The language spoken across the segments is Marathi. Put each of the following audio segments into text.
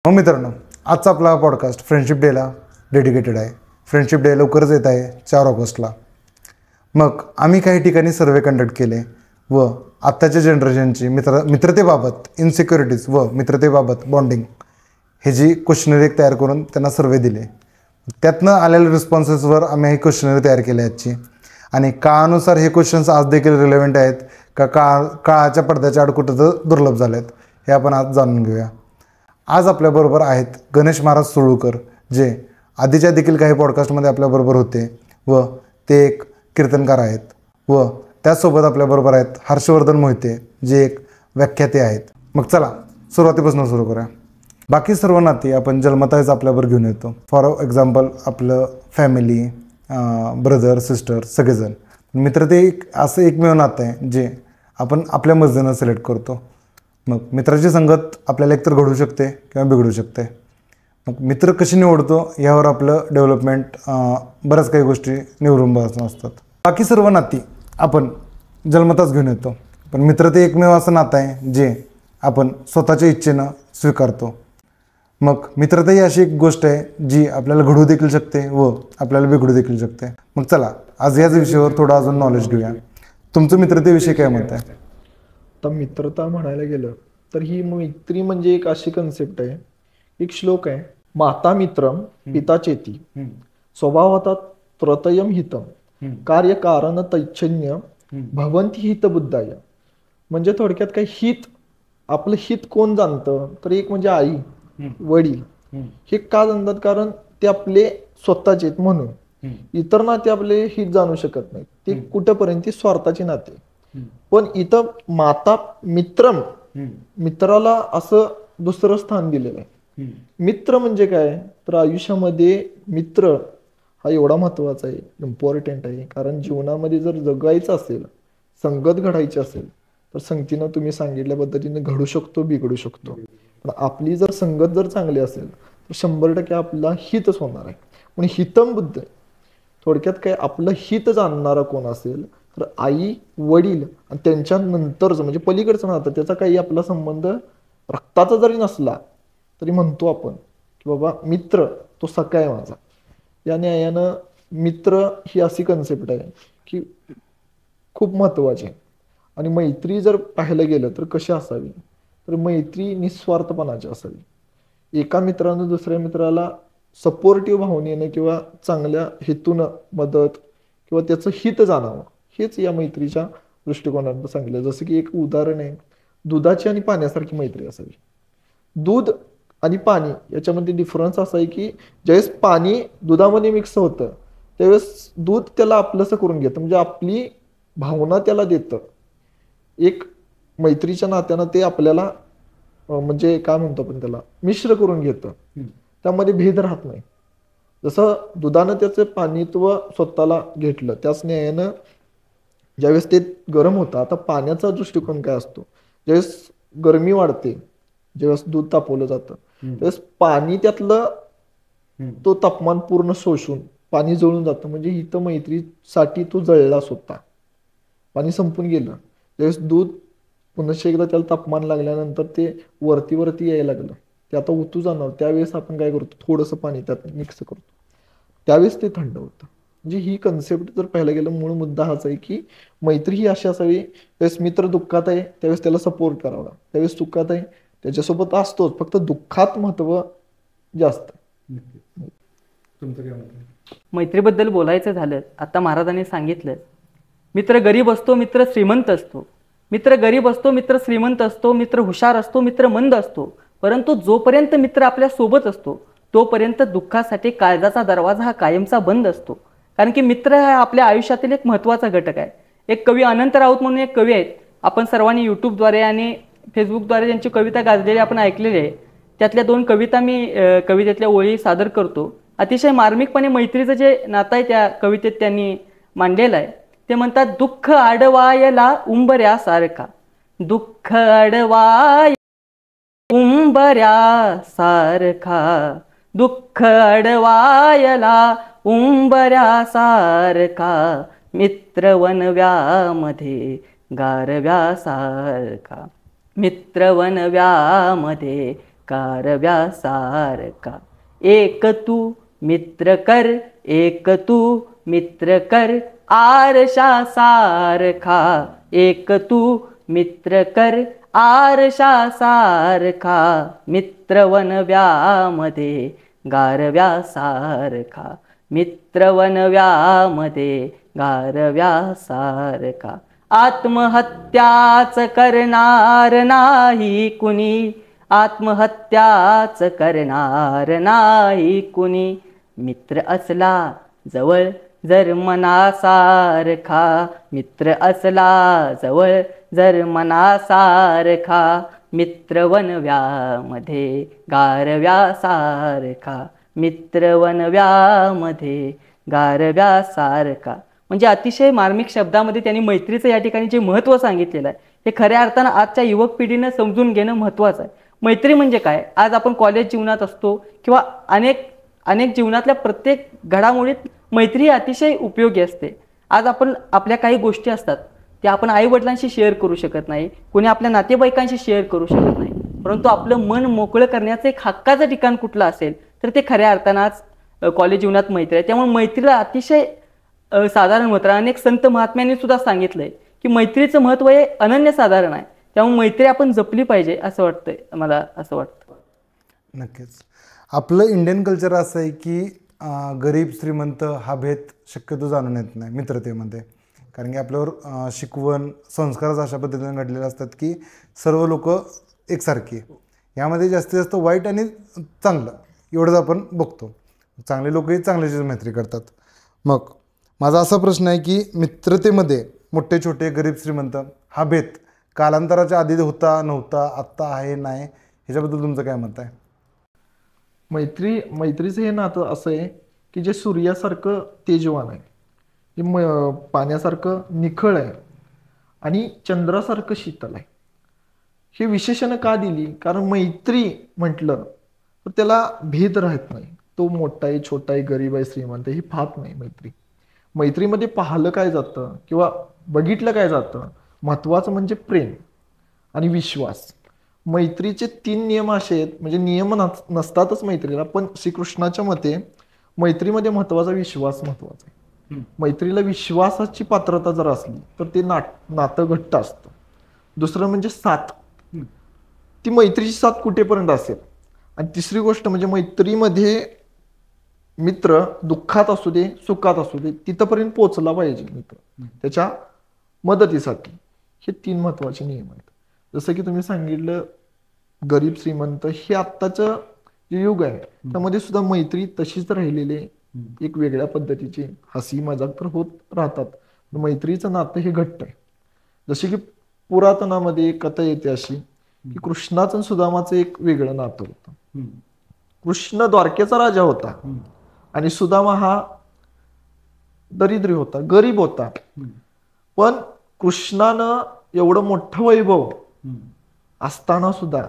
मग मित्रांनो, आजचा आपला पॉडकास्ट फ्रेंडशिप डेला डेडिकेटेड आहे. फ्रेंडशिप डे लवकरच येत आहे 4 ऑगस्टला. मग आम्ही काही ठिकाणी सर्वे कंडक्ट केले व आत्ताच्या जनरेशनची मित्रतेबाबत इनसिक्युरिटीज व मित्रतेबाबत बॉन्डिंग हे जी क्वेश्चनरी तयार करून त्यांना सर्वे दिले. त्यातनं आलेल्या रिस्पॉन्सेसवर आम्ही ही क्वेश्चनरी तयार केली आजची. आणि काळानुसार हे क्वेश्चन्स आज देखील रिलेव्हंट आहेत का काळाच्या पडद्याच्या आड कुठं तर दुर्लभ झाले आहेत हे आपण आज जाणून घेऊया. आज आपल्याबरोबर आहेत गणेश महाराज सुळूकर, जे आधीच्या देखील काही पॉडकास्टमध्ये आपल्याबरोबर होते व ते एक कीर्तनकार आहेत. व त्याचसोबत आपल्याबरोबर आहेत हर्षवर्धन मोहिते, जे एक व्याख्याते आहेत. मग चला सुरुवातीपासून सुरू करूया. बाकी सर्व नाती आपण जन्मताच आपल्याबरोबर घेऊन येतो. फॉर एक्झाम्पल आपलं फॅमिली, ब्रदर सिस्टर सगळेजण. मित्र ते एक असं एकमेव नातं आहे जे आपण आपल्या मर्जीनं सिलेक्ट करतो. मग मित्राची संगत आपल्याला एकतर घडू शकते किंवा बिघडू शकते. मग मित्र कशी निवडतो यावर आपलं डेव्हलपमेंट बऱ्याच काही गोष्टी निवडून असतात. बाकी सर्व नाती आपण जन्मताच घेऊन येतो, पण मित्र ते एकमेव असं नातं आहे जे आपण स्वतःच्या इच्छेनं स्वीकारतो. मग मित्रता ही अशी एक गोष्ट आहे जी आपल्याला घडू देखील शकते व आपल्याला बिघडू देखील शकते. मग चला आज याच विषयावर थोडं अजून नॉलेज घेऊया. तुमचं मित्रतेविषयी काय मत आहे? तर मित्रता म्हणायला गेलं तर ही मैत्री म्हणजे एक अशी कन्सेप्ट आहे. एक श्लोक आहे, माता मित्रम पिता चेती स्वभावतः त्रतयम हितम कार्य कारण तैच्छन्य भवंती हित बुद्धाय. म्हणजे थोडक्यात काय, हित आपलं हित कोण जाणतं तर एक म्हणजे आई वडील. हे का जाणतात? कारण ते आपले स्वतःचे आहेत म्हणून. इतर नाते आपले हित जाणू शकत नाहीत, ते कुठेपर्यंत स्वार्थाचे नाते. पण इथं माता मित्रम, मित्राला असं दुसरं स्थान दिलेलं आहे. मित्र म्हणजे काय तर आयुष्यामध्ये मित्र हा एवढा महत्वाचा आहे, इम्पॉर्टंट आहे. कारण जीवनामध्ये जर जगायचं असेल, संगत घडायची असेल तर संगतीनं तुम्ही सांगितल्या पद्धतीने घडू शकतो, बिघडू शकतो. पण आपली जर संगत जर चांगली असेल तर 100% आपला हितच होणार आहे. पण हितम बुद्ध, थोडक्यात काय, आपलं हित जाणणारा कोण असेल तर आई वडील आणि त्यांच्या नंतरच म्हणजे पलीकडचं नातं, त्याचा काही आपला संबंध रक्ताचा जरी नसला तरी म्हणतो आपण की बाबा मित्र तो सखा आहे माझा. या न्यायानं मित्र ही अशी कन्सेप्ट आहे की खूप महत्वाची आहे. आणि मैत्री जर पाहायला गेलं तर कशी असावी तर मैत्री निस्वार्थपणाची असावी. एका मित्रानं दुसऱ्या मित्राला सपोर्टिव्ह भावनेनं किंवा चांगल्या हेतून मदत किंवा त्याचं हित जाणावं, हेच या मैत्रीच्या दृष्टिकोनातून सांगितलं. जसं की एक उदाहरण आहे, दुधाची आणि पाण्यासारखी मैत्री असावी. दूध आणि पाणी याच्यामध्ये डिफरन्स असा आहे की ज्यावेळेस पाणी दुधामध्ये मिक्स होतं त्यावेळेस दूध त्याला आपलंसं करून घेतं, म्हणजे आपली भावना त्याला देतं. एक मैत्रीच्या नात्यानं ते आपल्याला म्हणजे काय म्हणतो आपण त्याला, मिश्र करून घेतं. त्यामध्ये भेद राहत नाही. जसं दुधानं त्याचं पाणीत्व स्वतःला घेतलं, त्याच न्यायानं ज्यावेळेस ते गरम होतं, आता पाण्याचा दृष्टिकोन काय असतो, ज्यावेळेस गरमी वाढते, ज्यावेळेस दूध तापवलं जातं त्यावेळेस पाणी त्यातलं तो तापमान पूर्ण शोषून पाणी जळून जातं. म्हणजे इथं मैत्रीसाठी तो जळलाच होता, पाणी संपून गेलं. त्यावेळेस दूध पुन्हा एकदा त्याला तापमान लागल्यानंतर ते वरती यायला लागलं, ते आता उतू जाणार. त्यावेळेस आपण काय करतो, थोडंसं पाणी त्यात मिक्स करतो, त्यावेळेस ते थंड होतं. म्हणजे ही कन्सेप्ट जर पाहायला गेलं मूळ मुद्दा हाच आहे की मैत्री ही अशी असावी, त्यावेळेस मित्र दुःखात आहे त्यावेळेस त्याला सपोर्ट करावा, त्यावेळेस सुखात आहे त्याच्यासोबत असतोच, फक्त दुःखात महत्व जास्त. तुमचं काय म्हणतं? मैत्रीबद्दल बोलायचं झालं, आता महाराजांनी सांगितलं, मित्र गरीब असतो, मित्र श्रीमंत असतो. मित्र गरीब असतो, मित्र श्रीमंत असतो, मित्र हुशार असतो, मित्र मंद असतो. परंतु जोपर्यंत मित्र आपल्या सोबत असतो तोपर्यंत दुःखासाठी काळजाचा दरवाजा हा कायमचा बंद असतो. कारण की मित्र हा आपल्या आयुष्यातील एक महत्त्वाचा घटक आहे. एक कवी अनंत राऊत म्हणून एक कवी आहेत, आपण सर्वांनी यूट्यूबद्वारे आणि फेसबुकद्वारे त्यांची कविता गाजलेली आपण ऐकलेली आहे. त्यातल्या 2 कविता मी कवितेतल्या ओळी सादर करतो. अतिशय मार्मिकपणे मैत्रीचं जे नातं आहे त्या कवितेत त्यांनी मांडलेलं आहे. ते म्हणतात, दुःख अडवायला उंबऱ्यासारखा, दुःख अडवाय उंबऱ्यासारखा, दुःख अडवायला उंबऱ्यासारखा, मित्र वनव्यामध्ये गारव्यासारखा, मित्र वनव्यामध्ये गारव्यासारखा. एक तू मित्र कर, एक तू मित्र कर, आरशासारखा. एक तू मित्र कर, आरशासारखा. मित्र वनव्यामध्ये गारव्यासारखा. मित्र वनव्यामध्ये गारव्यासारखा. आत्महत्याच करणार नाही कुणी, आत्महत्याच करणार नाही कुणी. मित्र असला जवळ जर मनासारखा, मित्र असला जवळ जर मनासारखा. मित्र वनव्यामध्ये गारव्यासारखा. मित्र वनव्यामध्ये गारव्यासारखा. म्हणजे अतिशय मार्मिक शब्दामध्ये त्यांनी मैत्रीचं या ठिकाणी जे महत्त्व सांगितलेलं आहे हे खऱ्या अर्थानं आजच्या युवक पिढीनं समजून घेणं महत्त्वाचं आहे. मैत्री म्हणजे काय? आज आपण कॉलेज जीवनात असतो किंवा अनेक जीवनातल्या प्रत्येक घडामोडीत मैत्री ही अतिशय उपयोगी असते. आज आपण आपल्या काही गोष्टी असतात त्या आपण आईवडिलांशी शेअर करू शकत नाही, कोणी आपल्या नातेवाईकांशी शेअर करू शकत नाही, परंतु आपलं मन मोकळं करण्याचं एक हक्काचं ठिकाण कुठलं असेल तर ते खऱ्या अर्थानं आज कॉलेज जीवनात मैत्री आहे. त्यामुळे मैत्रीला अतिशय साधारण महत्त्व. अनेक संत महात्म्यांनी सुद्धा सांगितलंय की मैत्रीचं महत्त्व हे अनन्यसाधारण आहे. त्यामुळे मैत्री आपण जपली पाहिजे असं वाटतंय, मला असं वाटतं. नक्कीच. आपलं इंडियन कल्चर असं आहे की गरीब श्रीमंत हा भेद शक्यतो जाणून येत नाही मित्रतेमध्ये. कारण की आपल्यावर शिकवण संस्कारच अशा पद्धतीने घडलेले असतात की सर्व लोक एकसारखी. यामध्ये जास्तीत जास्त वाईट आणि चांगलं एवढंच आपण बघतो. चांगले लोकही चांगल्याचीच मैत्री करतात. मग माझा असा प्रश्न आहे की मित्रतेमध्ये मोठे छोटे गरीब श्रीमंत हा भेद कालांतराच्या आधी होता नव्हता, आत्ता आहे नाही, ह्याच्याबद्दल तुमचं काय मत आहे? मैत्रीचं हे नातं असं आहे की जे सूर्यासारखं तेजवान आहे, जे पाण्यासारखं निखळ आहे आणि चंद्रासारखं शीतल आहे. हे विशेषणं का दिली? कारण मैत्री म्हटलं तर त्याला भेद राहत नाही. तो मोठा आहे, छोटा आहे, गरीब आहे, श्रीमंत ही पाहत नाही मैत्री. मैत्रीमध्ये पाहिलं काय जातं किंवा बघितलं काय जातं, महत्त्वाचं म्हणजे प्रेम आणि विश्वास. मैत्रीचे 3 नियम असे आहेत, म्हणजे नियम नसतातच मैत्रीला, पण श्रीकृष्णाच्या मते मैत्रीमध्ये महत्त्वाचा विश्वास महत्त्वाचा आहे. मैत्रीला विश्वासाची पात्रता जर असली तर ते नातं घट्ट असतं. दुसरं म्हणजे साथ, ती मैत्रीची साथ कुठेपर्यंत असेल. आणि तिसरी गोष्ट म्हणजे मैत्रीमध्ये मित्र दुःखात असू दे सुखात असू दे तिथपर्यंत पोहोचला पाहिजे मित्र त्याच्या मदतीसाठी. हे 3 महत्त्वाचे नियम आहेत. जसं की तुम्ही सांगितलं गरीब श्रीमंत हे आत्ताचं जे युग आहे त्यामध्ये सुद्धा मैत्री तशीच राहिलेली आहे. एक वेगळ्या पद्धतीची हसी मजाक तर होत राहतात, मैत्रीचं नातं हे घट्ट आहे. जसे की पुरातनामध्ये एक कथा येते अशी की कृष्णाचं आणि सुदामाचं एक वेगळं नातं होतं. कृष्ण द्वारकेचा राजा होता आणि सुदामा हा दरिद्री होता, गरीब होता. पण कृष्णानं एवढं मोठं वैभव असताना सुद्धा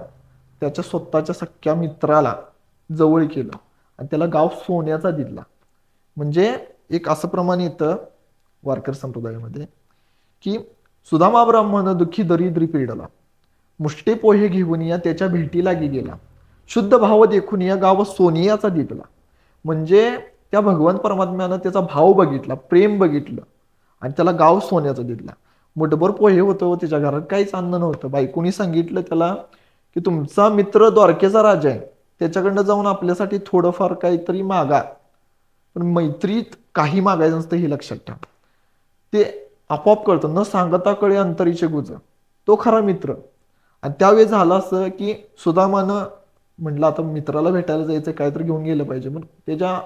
त्याच्या स्वतःच्या सख्या मित्राला जवळ केलं आणि त्याला गाव सोन्याचा दिला. म्हणजे एक असं प्रमाण येतं वारकरी संप्रदायामध्ये की सुदामा ब्राह्मण दुःखी दरिद्री पीडला, मुष्टे पोहे घेऊन या त्याच्या भेटीला गेला, शुद्ध भाव देखून या गाव सोनियाचा दिला. म्हणजे त्या भगवान परमात्म्यानं त्याचा भाव बघितला, प्रेम बघितलं आणि त्याला गाव सोन्याचा दिला. मुठभर पोहे होतं, त्याच्या घरात काहीच अन्न नव्हतं. बायकोनी सांगितलं त्याला की तुमचा मित्र द्वारकेचा राजा आहे, त्याच्याकडनं जाऊन आपल्यासाठी थोडंफार काहीतरी मागा. पण मैत्रीत काही मागायचं नसतं हे लक्षात ठेवा. ते आपोआप कळतं, न सांगता कळे अंतरीचे गुज, तो खरा मित्र. आणि त्यावेळी झालं असं की सुदामानं म्हटलं आता मित्राला भेटायला जायचं, काहीतरी घेऊन गेलं पाहिजे. मग त्याच्या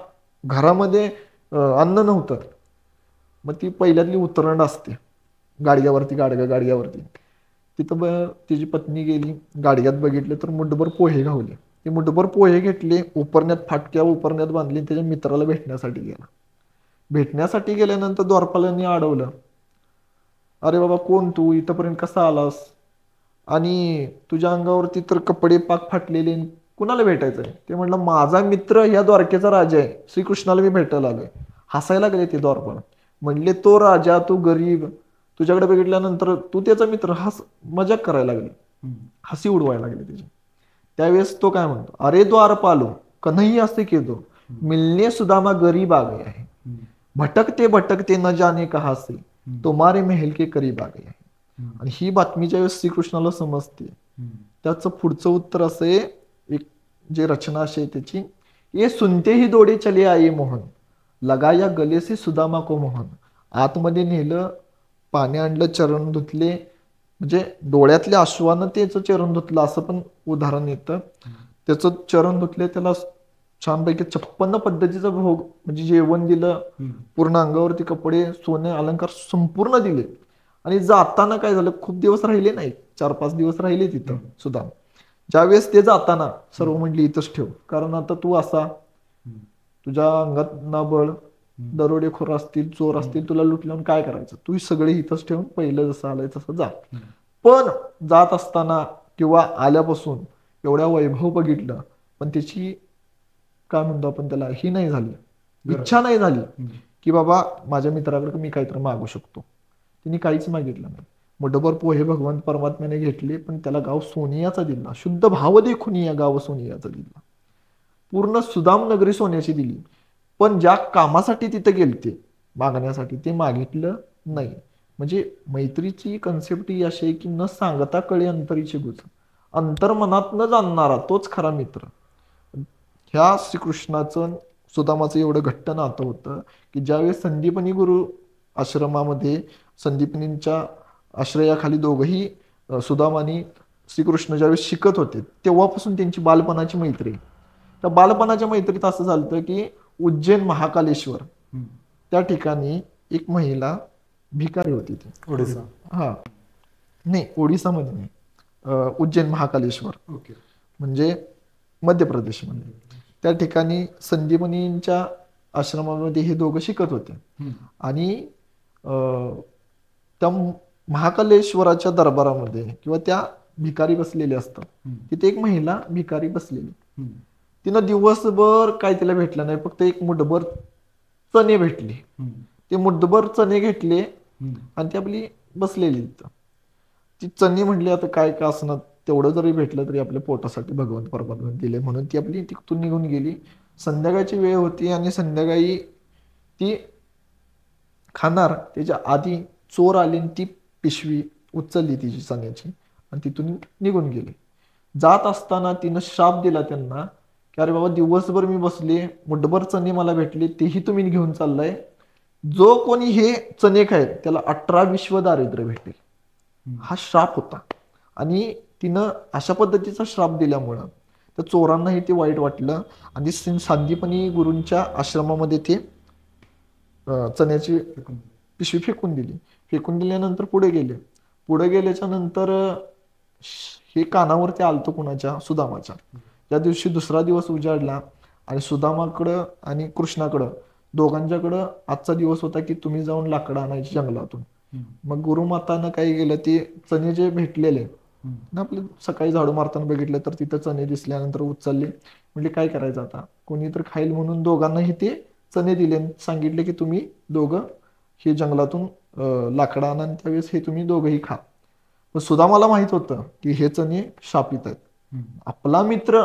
घरामध्ये अन्न नव्हतं. मग ती पहिल्यातली उतरंड असते गाडग्यावरती, गाडग्यावरती. तिथं तिची पत्नी गेली, गाडग्यात बघितले तर मुठभर पोहे घावले. ते मुठभर पोहे घेतले, उपरण्यात फाटक्या उपरण्यात बांधले, त्याच्या मित्राला भेटण्यासाठी गेला. भेटण्यासाठी गेल्यानंतर द्वारपालांनी अडवलं, अरे बाबा कोण तू, इथंपर्यंत कसा आलास, आणि तुझ्या अंगावरती तर कपडे पाक फाटलेले, कुणाला भेटायचंय? ते म्हटलं माझा मित्र ह्या द्वारकेचा राजा आहे, श्रीकृष्णाला मी भेटायला आलोय. हसायला गेले ते द्वारपाल. म्हणले तो राजा, तू गरीब, तुझ्याकडे बघितल्यानंतर तू त्याचा मित्र, मजाक करायला लागले, हसी उडवायला लागले त्याची. त्यावेळेस तो काय म्हणतो, अरे द्वारपालो कन्हैया से के दो मिलने सुदामा गरीब आ गया है, भटकते भटकते न जाने कहा से तुम्हारे महल के करीब आ गया है. आणि ही बातमी ज्यावेळेस श्रीकृष्णाला समजते त्याचं पुढचं उत्तर असं आहे, एक जे रचना असे त्याची, ये सुनते ही दौड़े चले आये मोहन लगाया गले से सुदामा को मोहन. आतमध्ये नेलं, पाणी आणलं, चरण धुतले, म्हणजे डोळ्यातल्या अश्वानं त्याचं चरण धुतलं असं पण उदाहरण येतं. त्याचं चरण धुतले, त्याला छानपैकी 56 पद्धतीचा भोग म्हणजे जेवण दिलं, पूर्ण अंगावरती कपडे, सोने, अलंकार संपूर्ण दिले. आणि जाताना काय झालं, खूप दिवस राहिले नाही, 4-5 दिवस राहिले तिथं सुदामा. ज्यावेळेस ते जाताना सर्व म्हणली इथंच ठेव, कारण आता तू असा, तुझ्या अंगात ना बळ, दरोडेखोर असतील, चोर असतील, तुला लुटल्यावर काय करायचं, तू सगळे इथंच ठेवून पहिलं जसं आलंय तसं जा. पण जात असताना किंवा आल्यापासून एवढ्या वैभव बघितलं, पण त्याची काय म्हणतो आपण त्याला, ही नाही झाली, इच्छा नाही झाली की बाबा माझ्या मित्राकडे मी काहीतरी मागू शकतो. तिने काहीच मागितलं नाही. मुठभर पोहे भगवंत परमात्म्याने घेतले, पण त्याला गाव सोनियाचा दिला, शुद्ध भाव देखून या गाव सोनियाचा दिला, पूर्ण सुदाम नगरी सोन्याची दिली. पण ज्या कामासाठी तिथे गेलते मागण्यासाठी ते मागितलं नाही. म्हणजे मैत्रीची कन्सेप्ट ही अशी आहे की न सांगता कळे अंतरीचे गुज, अंतर्मनात न जाणणारा तोच खरा मित्र. ह्या श्रीकृष्णाचं सुदामाचं एवढं घट्ट नातं होतं की ज्यावेळेस संदीपनी गुरु आश्रमामध्ये संदीपनींच्या आश्रयाखाली दोघंही सुदाम आणि श्रीकृष्ण ज्यावेळेस शिकत होते तेव्हापासून त्यांची बालपणाची मैत्री. त्या बालपणाच्या मैत्रीत असं झालं की उज्जैन महाकालेश्वर त्या ठिकाणी एक महिला भिकारी होती, ती ओडिसा, हा नाही ओडिसामध्ये नाही, उज्जैन महाकालेश्वर म्हणजे मध्य प्रदेशमध्ये. त्या ठिकाणी संदीपनींच्या आश्रमामध्ये हे दोघं शिकत होते. आणि त्या महाकालेश्वराच्या दरबारामध्ये किंवा त्या भिकारी बसलेले असतात, तिथे एक महिला भिकारी बसलेली. तिनं दिवसभर काय तिला भेटलं नाही, फक्त एक मुठभर चणे भेटले. ते मुठभर चणे घेतले आणि ती आपली बसलेली तिथं. ती चणे म्हटली आता काय का असणार, तेवढं जरी भेटलं तरी आपल्या पोटासाठी भगवंत परमात्म्याने दिले, म्हणून ती आपली तिथून निघून गेली. संध्याकाळची वेळ होती आणि संध्याकाळी ती खाणार त्याच्या आधी चोर आले आणि ती पिशवी उचलली तिची चण्याची आणि तिथून निघून गेली. जात असताना तिनं श्राप दिला त्यांना की अरे बाबा दिवसभर मी बसले, मुठभर चणे मला भेटले, तेही तुम्ही घेऊन चाललाय, जो कोणी हे चणे खाईल त्याला 18 विश्व दारिद्र्य भेटेल. हा श्राप होता. आणि तिनं अशा पद्धतीचा श्राप दिल्यामुळं त्या चोरांनाही ते वाईट वाटलं आणि संदीपनी गुरूंच्या आश्रमामध्ये ते चण्याची पिशवी फेकून दिली. फेकून दिल्यानंतर पुढे गेले. पुढे गेल्याच्या नंतर हे कानावरती आलतं कुणाच्या, सुदामाच्या. त्या दिवशी दुसरा दिवस उजाडला आणि सुदामाकडं आणि कृष्णाकडं दोघांच्याकडं आजचा दिवस होता की तुम्ही जाऊन लाकडं आणायची जंगलातून. मग गुरुमातानं काय केलं, ते चणे जे भेटलेले आपले सकाळी झाडू मारताना बघितलं तर तिथं चणे दिसल्यानंतर उचलले. म्हणजे काय करायचं आता, कोणी तर खाईल म्हणून दोघांनाही ते चणे दिले. सांगितले की तुम्ही दोघं हे जंगलातून लाकडं आणा, त्यावेळेस हे तुम्ही दोघंही खा. पण सुदामाला माहित होतं की हे चणे शापित आहेत. आपला मित्र,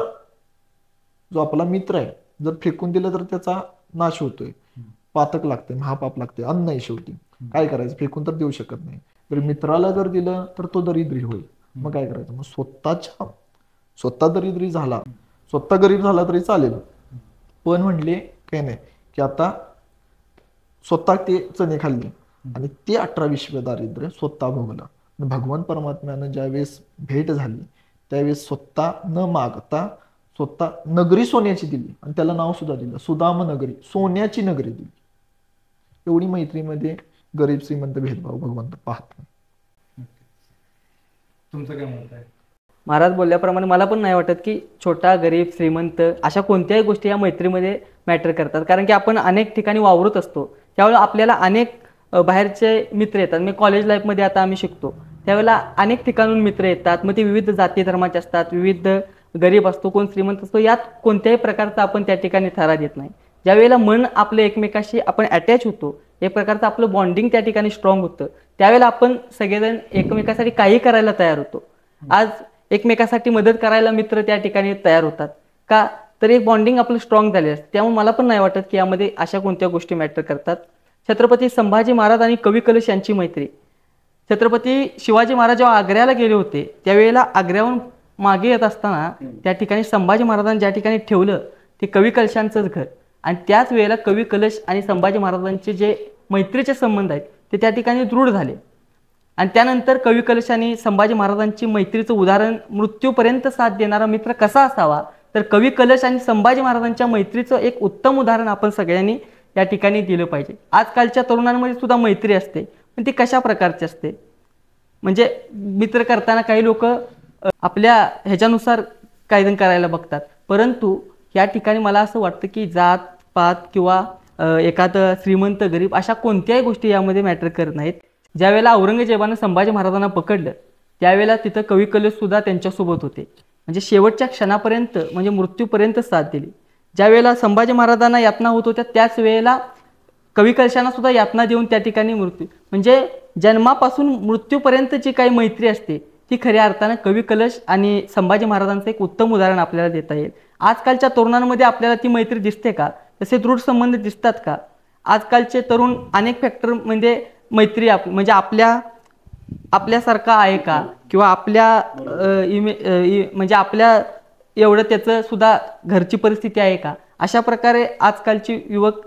जो आपला मित्र आहे, जर फेकून दिलं तर त्याचा नाश होतोय, पातक लागते, महापाप लागते, अन्न आहे शेवटी. काय करायचं, फेकून तर देऊ शकत नाही. तर मित्राला जर दिलं तर तो दरिद्री होईल. मग काय करायचं, मग स्वतः दरिद्री झाला, स्वतः गरीब झाला तरी चालेल, पण म्हणले काय नाही की आता स्वतः ते चणे खाल्ले आणि ते 18 विश्व दारिद्र्य स्वतः भोगलं. भगवान परमात्म्यानं ज्यावेळेस भेट झाली त्यावेळेस स्वतः न मागता स्वतः नगरी सोन्याची दिली आणि त्याला नाव सुद्धा दिलं सुदाम नगरी, सोन्याची नगरी दिली. एवढी मैत्रीमध्ये गरीब श्रीमंत भेदभाव भगवंत पाहत नाही. तुमचं काय मत आहे? महाराज बोलल्याप्रमाणे मला पण नाही वाटत की छोटा, गरीब, श्रीमंत अशा कोणत्याही गोष्टी या मैत्रीमध्ये मॅटर करतात. कारण की आपण अनेक ठिकाणी वावरत असतो, त्यावेळेला आपल्याला अनेक बाहेरचे मित्र येतात. मी कॉलेज लाईफमध्ये आता आम्ही शिकतो, त्यावेळेला अनेक ठिकाणून मित्र येतात. मग ते विविध जाती धर्माचे असतात, विविध गरीब असतो, कोण श्रीमंत असतो, यात कोणत्याही प्रकारचा आपण त्या ठिकाणी थरा देत नाही. ज्या वेळेला मन आपलं एकमेकाशी आपण अटॅच होतो, एक प्रकारचं आपलं बॉन्डिंग त्या ठिकाणी स्ट्रॉंग होतं, त्यावेळेला आपण सगळेजण एकमेकासाठी काही करायला तयार होतो. आज एकमेकासाठी मदत करायला मित्र त्या ठिकाणी तयार होतात का, तर एक बॉन्डिंग आपलं स्ट्रॉंग झाले असते. त्यामुळे मला पण नाही वाटत की यामध्ये अशा कोणत्या गोष्टी मॅटर करतात. छत्रपती संभाजी महाराज आणि कवी कलश यांची मैत्री. छत्रपती शिवाजी महाराज जेव्हा आग्र्याला गेले होते त्यावेळेला आग्र्याहून मागे येत असताना त्या ठिकाणी संभाजी महाराजांनी ज्या ठिकाणी ठेवलं ते कवी कलशांचंच घर, आणि त्याच वेळेला कवी कलश आणि संभाजी महाराजांचे जे मैत्रीचे संबंध आहेत ते त्या ठिकाणी दृढ झाले. आणि त्यानंतर कवी कलश आणि संभाजी महाराजांची मैत्रीचं उदाहरण मृत्यूपर्यंत साथ देणारा मित्र कसा असावा, तर कवी कलश आणि संभाजी महाराजांच्या मैत्रीचं एक उत्तम उदाहरण आपण सगळ्यांनी या ठिकाणी दिलं पाहिजे. आजकालच्या तरुणांमध्ये सुद्धा मैत्री असते, पण ती कशा प्रकारची असते, म्हणजे मित्र करताना काही लोक आपल्या ह्याच्यानुसार कायदन करायला बघतात, परंतु या ठिकाणी मला असं वाटतं की जात पात किंवा एखादं श्रीमंत गरीब अशा कोणत्याही गोष्टी यामध्ये मॅटर करत नाहीत. ज्यावेळेला औरंगजेबानं संभाजी महाराजांना पकडलं त्यावेळेला तिथं कवी कलश सुद्धा त्यांच्यासोबत होते, म्हणजे शेवटच्या क्षणापर्यंत म्हणजे मृत्यूपर्यंत साथ दिली. ज्यावेळेला संभाजी महाराजांना यातना होत होत्या त्याच वेळेला कवी कलशांना सुद्धा यातना देऊन त्या ठिकाणी मृत्यू, म्हणजे जन्मापासून मृत्यूपर्यंत जी काही मैत्री असते ती खऱ्या अर्थानं कवी कलश आणि संभाजी महाराजांचं एक उत्तम उदाहरण आपल्याला देता येईल. आजकालच्या तरुणांमध्ये आपल्याला ती मैत्री दिसते का, तसे दृढ संबंध दिसतात का? आजकालचे तरुण अनेक फॅक्टर म्हणजे मैत्री म्हणजे आपल्यासारखा आहे का, किंवा आपल्या म्हणजे आपल्या एवढं त्याचं सुद्धा घरची परिस्थिती आहे का, अशा प्रकारे आजकालचे युवक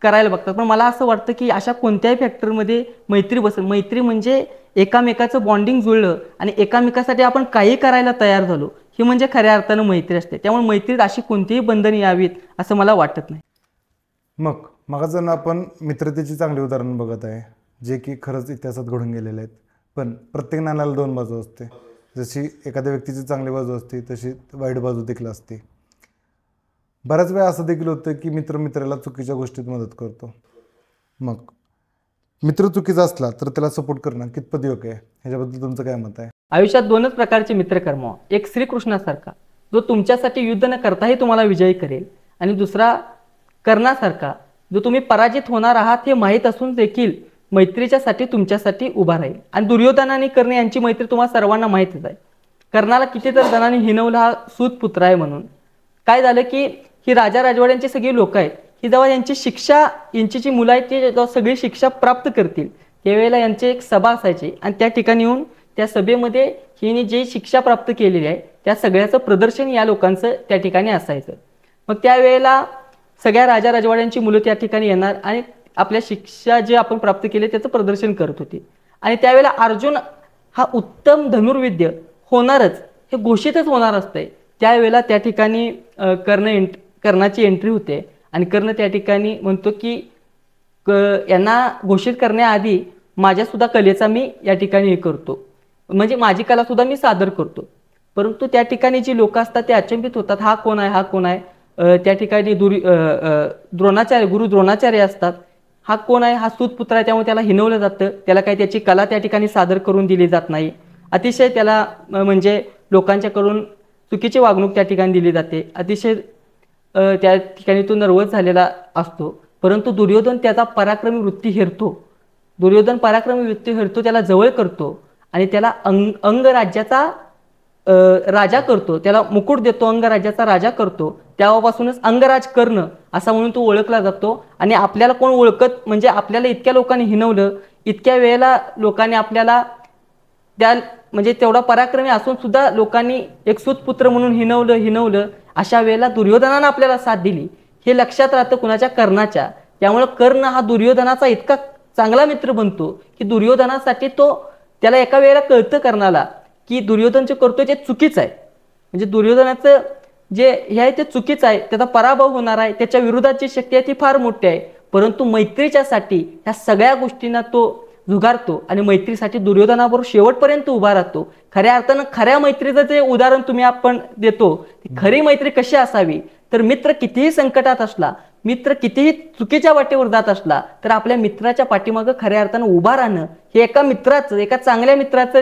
करायला बघतात. पण मला असं वाटतं की अशा कोणत्याही फॅक्टरमध्ये मैत्री बसेल. मैत्री म्हणजे एकामेकाचं बॉन्डिंग जुळलं आणि एकामेकासाठी आपण काही करायला तयार झालो, ही म्हणजे खऱ्या अर्थानं मैत्री असते. त्यामुळे मैत्रीत अशी कोणतीही बंधने यावीत असं मला वाटत नाही. मग जण आपण मित्रतेची चांगली उदाहरण बघत आहे जे की खरंच इतिहासात घडून गेलेले आहेत. पण प्रत्येक नाण्याला दोन बाजू असते. जशी एखाद्या व्यक्तीची चांगली बाजू असते तशी वाईट बाजू देखील असते. बऱ्याच वेळा असं देखील होतं की मित्र मित्राला चुकीच्या गोष्टीत मदत करतो. मग मित्र चुकीचा असला तर त्याला सपोर्ट करणं कितपत योग्य आहे, ह्याच्याबद्दल तुमचं काय मत आहे? आयुष्यात दोनच प्रकारचे मित्र कमवा. एक श्रीकृष्णासारखा जो तुमच्यासाठी युद्ध न करताही तुम्हाला विजयी करेल, आणि दुसरा कर्णासारखा जो तुम्ही पराजित होणार आहात हे माहीत असून देखील मैत्रीच्यासाठी तुमच्यासाठी उभा राहील. आणि दुर्योधन आणि कर्ण यांची मैत्री तुम्हाला सर्वांना माहितीच आहे. कर्णाला कितीतर जणांनी हिणवलं हा सूतपुत्र आहे म्हणून. काय झालं की ही राजा राजवाड्यांची सगळी लोक आहेत, ही जेव्हा यांची शिक्षा यांची जी मुलं आहेत ती जेव्हा सगळी शिक्षा प्राप्त करतील त्यावेळेला यांची एक सभा असायची, आणि त्या ठिकाणी येऊन त्या सभेमध्ये हिने जी शिक्षा प्राप्त केलेली आहे त्या सगळ्याचं प्रदर्शन या लोकांचं त्या ठिकाणी असायचं. मग त्यावेळेला सगळ्या राजा राजवाड्यांची मुलं त्या ठिकाणी येणार आणि आपल्या शिक्षा जे आपण प्राप्त केले त्याचं प्रदर्शन करत होते. आणि त्यावेळेला अर्जुन हा उत्तम धनुर्विद्य होणारच हे घोषितच होणार असतंय. त्यावेळेला त्या ठिकाणी कर्णाची एंट्री होते, आणि कर्ण त्या ठिकाणी म्हणतो की यांना घोषित करण्याआधी माझ्यासुद्धा कलेचा मी या ठिकाणी हे करतो, म्हणजे माझी कला सुद्धा मी सादर करतो. परंतु त्या ठिकाणी जी लोक असतात ते अचंबित होतात, हा कोण आहे, हा कोण आहे. त्या ठिकाणी गुरु द्रोणाचार्य असतात, हा कोण आहे, हा सूतपुत्र आहे, त्यामुळे त्याला हिणवलं जातं. त्याला काही त्याची कला त्या ठिकाणी सादर करून दिली जात नाही. अतिशय त्याला म्हणजे लोकांच्याकडून चुकीची वागणूक त्या ठिकाणी दिली जाते. अतिशय त्या ठिकाणी तो नर्वस झालेला असतो. परंतु दुर्योधन त्याचा पराक्रमी वृत्ती हेरतो, त्याला जवळ करतो आणि त्याला अंगराज्याचा राजा करतो, त्याला मुकुट देतो, अंगराज्याचा राजा करतो. तेव्हापासूनच अंगराज कर्ण असा म्हणून तो ओळखला जातो. आणि आपल्याला कोण ओळखत म्हणजे आपल्याला इतक्या लोकांनी हिणवलं, इतक्या वेळेला लोकांनी आपल्याला त्या म्हणजे तेवढा पराक्रमी असून सुद्धा लोकांनी एक सूतपुत्र म्हणून हिणवलं अशा वेळेला दुर्योधनानं आपल्याला साथ दिली हे लक्षात राहतं कुणाच्या, कर्णाच्या. त्यामुळे कर्ण हा दुर्योधनाचा इतका चांगला मित्र बनतो की दुर्योधनासाठी त्याला एका वेळेला कळतं कर्णाला की दुर्योधन जे करतोय ते चुकीचं आहे, म्हणजे दुर्योधनाचं जे हे आहे ते चुकीचं आहे, त्याचा पराभव होणार आहे, त्याच्या विरोधाची शक्ती आहे ती फार मोठी आहे. परंतु मैत्रीच्यासाठी ह्या सगळ्या गोष्टींना तो झुगारतो आणि मैत्रीसाठी दुर्योधनाबरोबर शेवटपर्यंत उभा राहतो. खऱ्या अर्थानं खऱ्या मैत्रीचं जे उदाहरण आपण देतो, खरी मैत्री कशी असावी, तर मित्र कितीही संकटात असला, मित्र कितीही चुकीच्या वाटेवर जात असला तर आपल्या मित्राच्या पाठीमागं खऱ्या अर्थानं उभा राहणं हे एका चांगल्या मित्राचं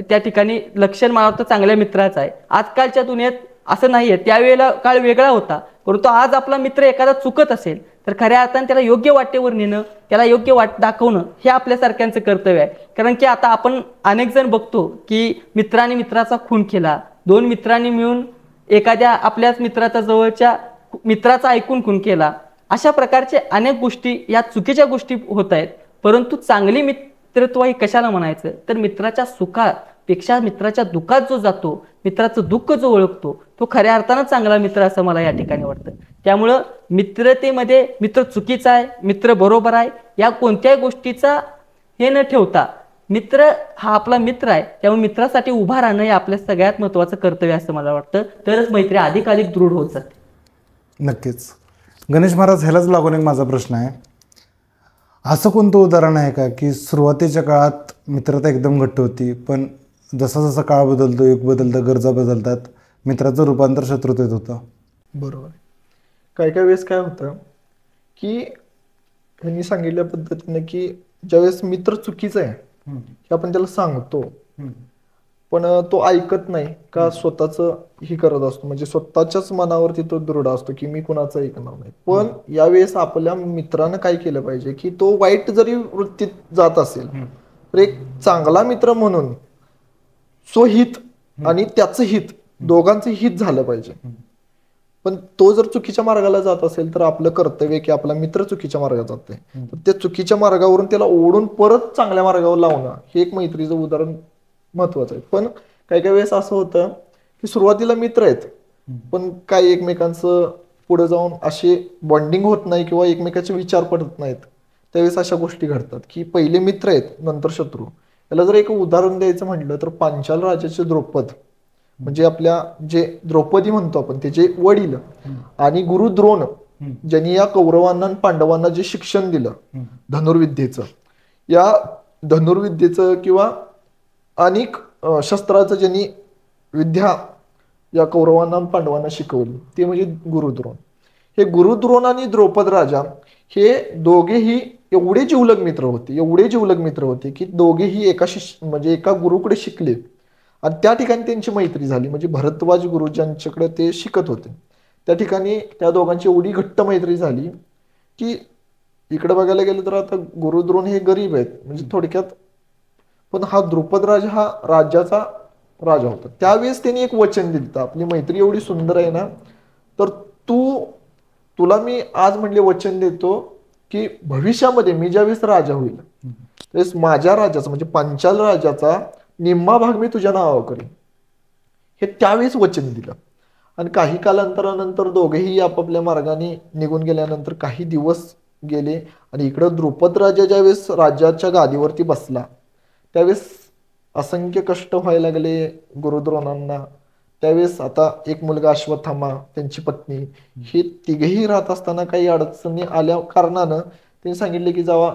त्या ठिकाणी लक्षण मला वाटतं चांगल्या मित्राचं आहे. आजकालच्या दुनियेत असं नाहीये. त्यावेळेला काळ वेगळा होता, परंतु आज आपला मित्र एखादा चुकत असेल तर खऱ्या अर्थाने त्याला योग्य वाटेवर नेणं, त्याला योग्य वाट दाखवणं हे आपल्यासारख्यांचं कर्तव्य आहे. कारण की आता आपण अनेक जण बघतो की मित्राने मित्राचा खून केला, दोन मित्रांनी मिळून एखाद्या आपल्याच मित्राचा जवळच्या मित्राचा ऐकून खून केला. अशा प्रकारचे अनेक गोष्टी या चुकीच्या गोष्टी होत आहेत. परंतु चांगली मित्रत्व हे कशाला म्हणायचं तर मित्राच्या सुखापेक्षा मित्राच्या दुःखात जो जातो, मित्राचं दुःख जो ओळखतो तो खऱ्या अर्थानं चांगला मित्र असं मला या ठिकाणी वाटतं. त्यामुळं मित्रतेमध्ये मित्र चुकीचा आहे, मित्र बरोबर आहे या कोणत्याही गोष्टीचा हे न ठेवता मित्र हा आपला मित्र आहे, त्यामुळे मित्रासाठी उभा राहणं हे आपल्या सगळ्यात महत्त्वाचं कर्तव्य असं मला वाटतं. तरच मैत्री अधिकाधिक दृढ होत जाते. नक्कीच. गणेश महाराज, ह्यालाच लागून एक माझा प्रश्न आहे, असं कोणतं उदाहरण आहे का की सुरुवातीच्या काळात मित्रता एकदम घट्ट होती, पण जसा जसा काळ बदलतो, युग बदलतं, गरजा बदलतात, मित्राचं रूपांतर शत्रुतेत होतं? बरोबर. काही काही वेळेस काय होतं की ह्यांनी सांगितल्या पद्धतीने की ज्यावेळेस मित्र चुकीचा आहे हे आपण त्याला सांगतो, पण तो ऐकत नाही का स्वतःच ही करत असतो, म्हणजे स्वतःच्याच मनावरती तो दृढ असतो की मी कुणाचं ऐकणार नाही. पण यावेळेस आपल्या मित्रानं काय केलं पाहिजे की तो वाईट जरी वृत्तीत जात असेल तर एक चांगला मित्र म्हणून स्वहित आणि त्याचं हित दोघांचं हित झालं पाहिजे. पण तो जर चुकीच्या मार्गाला जात असेल तर आपलं कर्तव्य की आपला मित्र चुकीच्या मार्गात जातोय तर त्या चुकीच्या मार्गावरून त्याला ओढून परत चांगल्या मार्गावर लावणं हे एक मैत्रीचं उदाहरण महत्वाचं आहे. पण काही काही वेळेस असं होतं की सुरुवातीला मित्र आहेत पण काही एकमेकांचं पुढे जाऊन असे बॉन्डिंग होत नाही किंवा एकमेकाचे विचार पडत नाहीत. त्यावेळेस अशा गोष्टी घडतात की पहिले मित्र आहेत नंतर शत्रू. याला जर एक उदाहरण द्यायचं म्हटलं तर पांचाल राजाचे द्रौपद म्हणजे आपल्या जे द्रौपदी म्हणतो आपण त्याचे वडील आणि गुरु द्रोण ज्यांनी या कौरवांना आणि पांडवांना जे शिक्षण दिलं धनुर्विद्येचं, या धनुर्विद्येचं किंवा अनेक शस्त्राचं ज्यांनी विद्या या कौरवांना आणि पांडवांना शिकवली ते म्हणजे गुरुद्रोण. हे गुरुद्रोण आणि द्रौपद राजा हे दोघेही एवढे जिवलग मित्र होते की दोघेही म्हणजे एका गुरुकडे शिकले आणि त्या ठिकाणी त्यांची मैत्री झाली. म्हणजे भरद्वाज गुरु ज्यांच्याकडे ते शिकत होते त्या ठिकाणी त्या दोघांची एवढी घट्ट मैत्री झाली की इकडे बघायला गेलं तर आता गुरुद्रोण हे गरीब आहेत म्हणजे थोडक्यात, पण हा द्रुपद राजा हा राज्याचा राजा होता. त्यावेळेस त्यांनी एक वचन दिलं, आपली मैत्री एवढी सुंदर आहे ना तर तुला मी आज म्हणले वचन देतो की भविष्यामध्ये मी ज्यावेळेस राजा होईल त्यावेळेस माझ्या राजाचा म्हणजे पांचाल राजाचा निम्मा भाग मी तुझ्या नावावर करेन, हे त्यावेळेस वचन दिलं. आणि काही कालांतरानंतर दोघेही आपापल्या मार्गाने निघून गेल्यानंतर काही दिवस गेले आणि इकडं द्रुपद राजा ज्यावेळेस राज्याच्या गादीवरती बसला त्यावेळेस असंख्य कष्ट व्हायला लागले गुरुद्रोणांना. त्यावेळेस आता एक मुलगा अश्वत्थामा, त्यांची पत्नी, हे तिघेही राहत असताना काही अडचणी आल्या कारणानं त्यांनी सांगितले की जावा.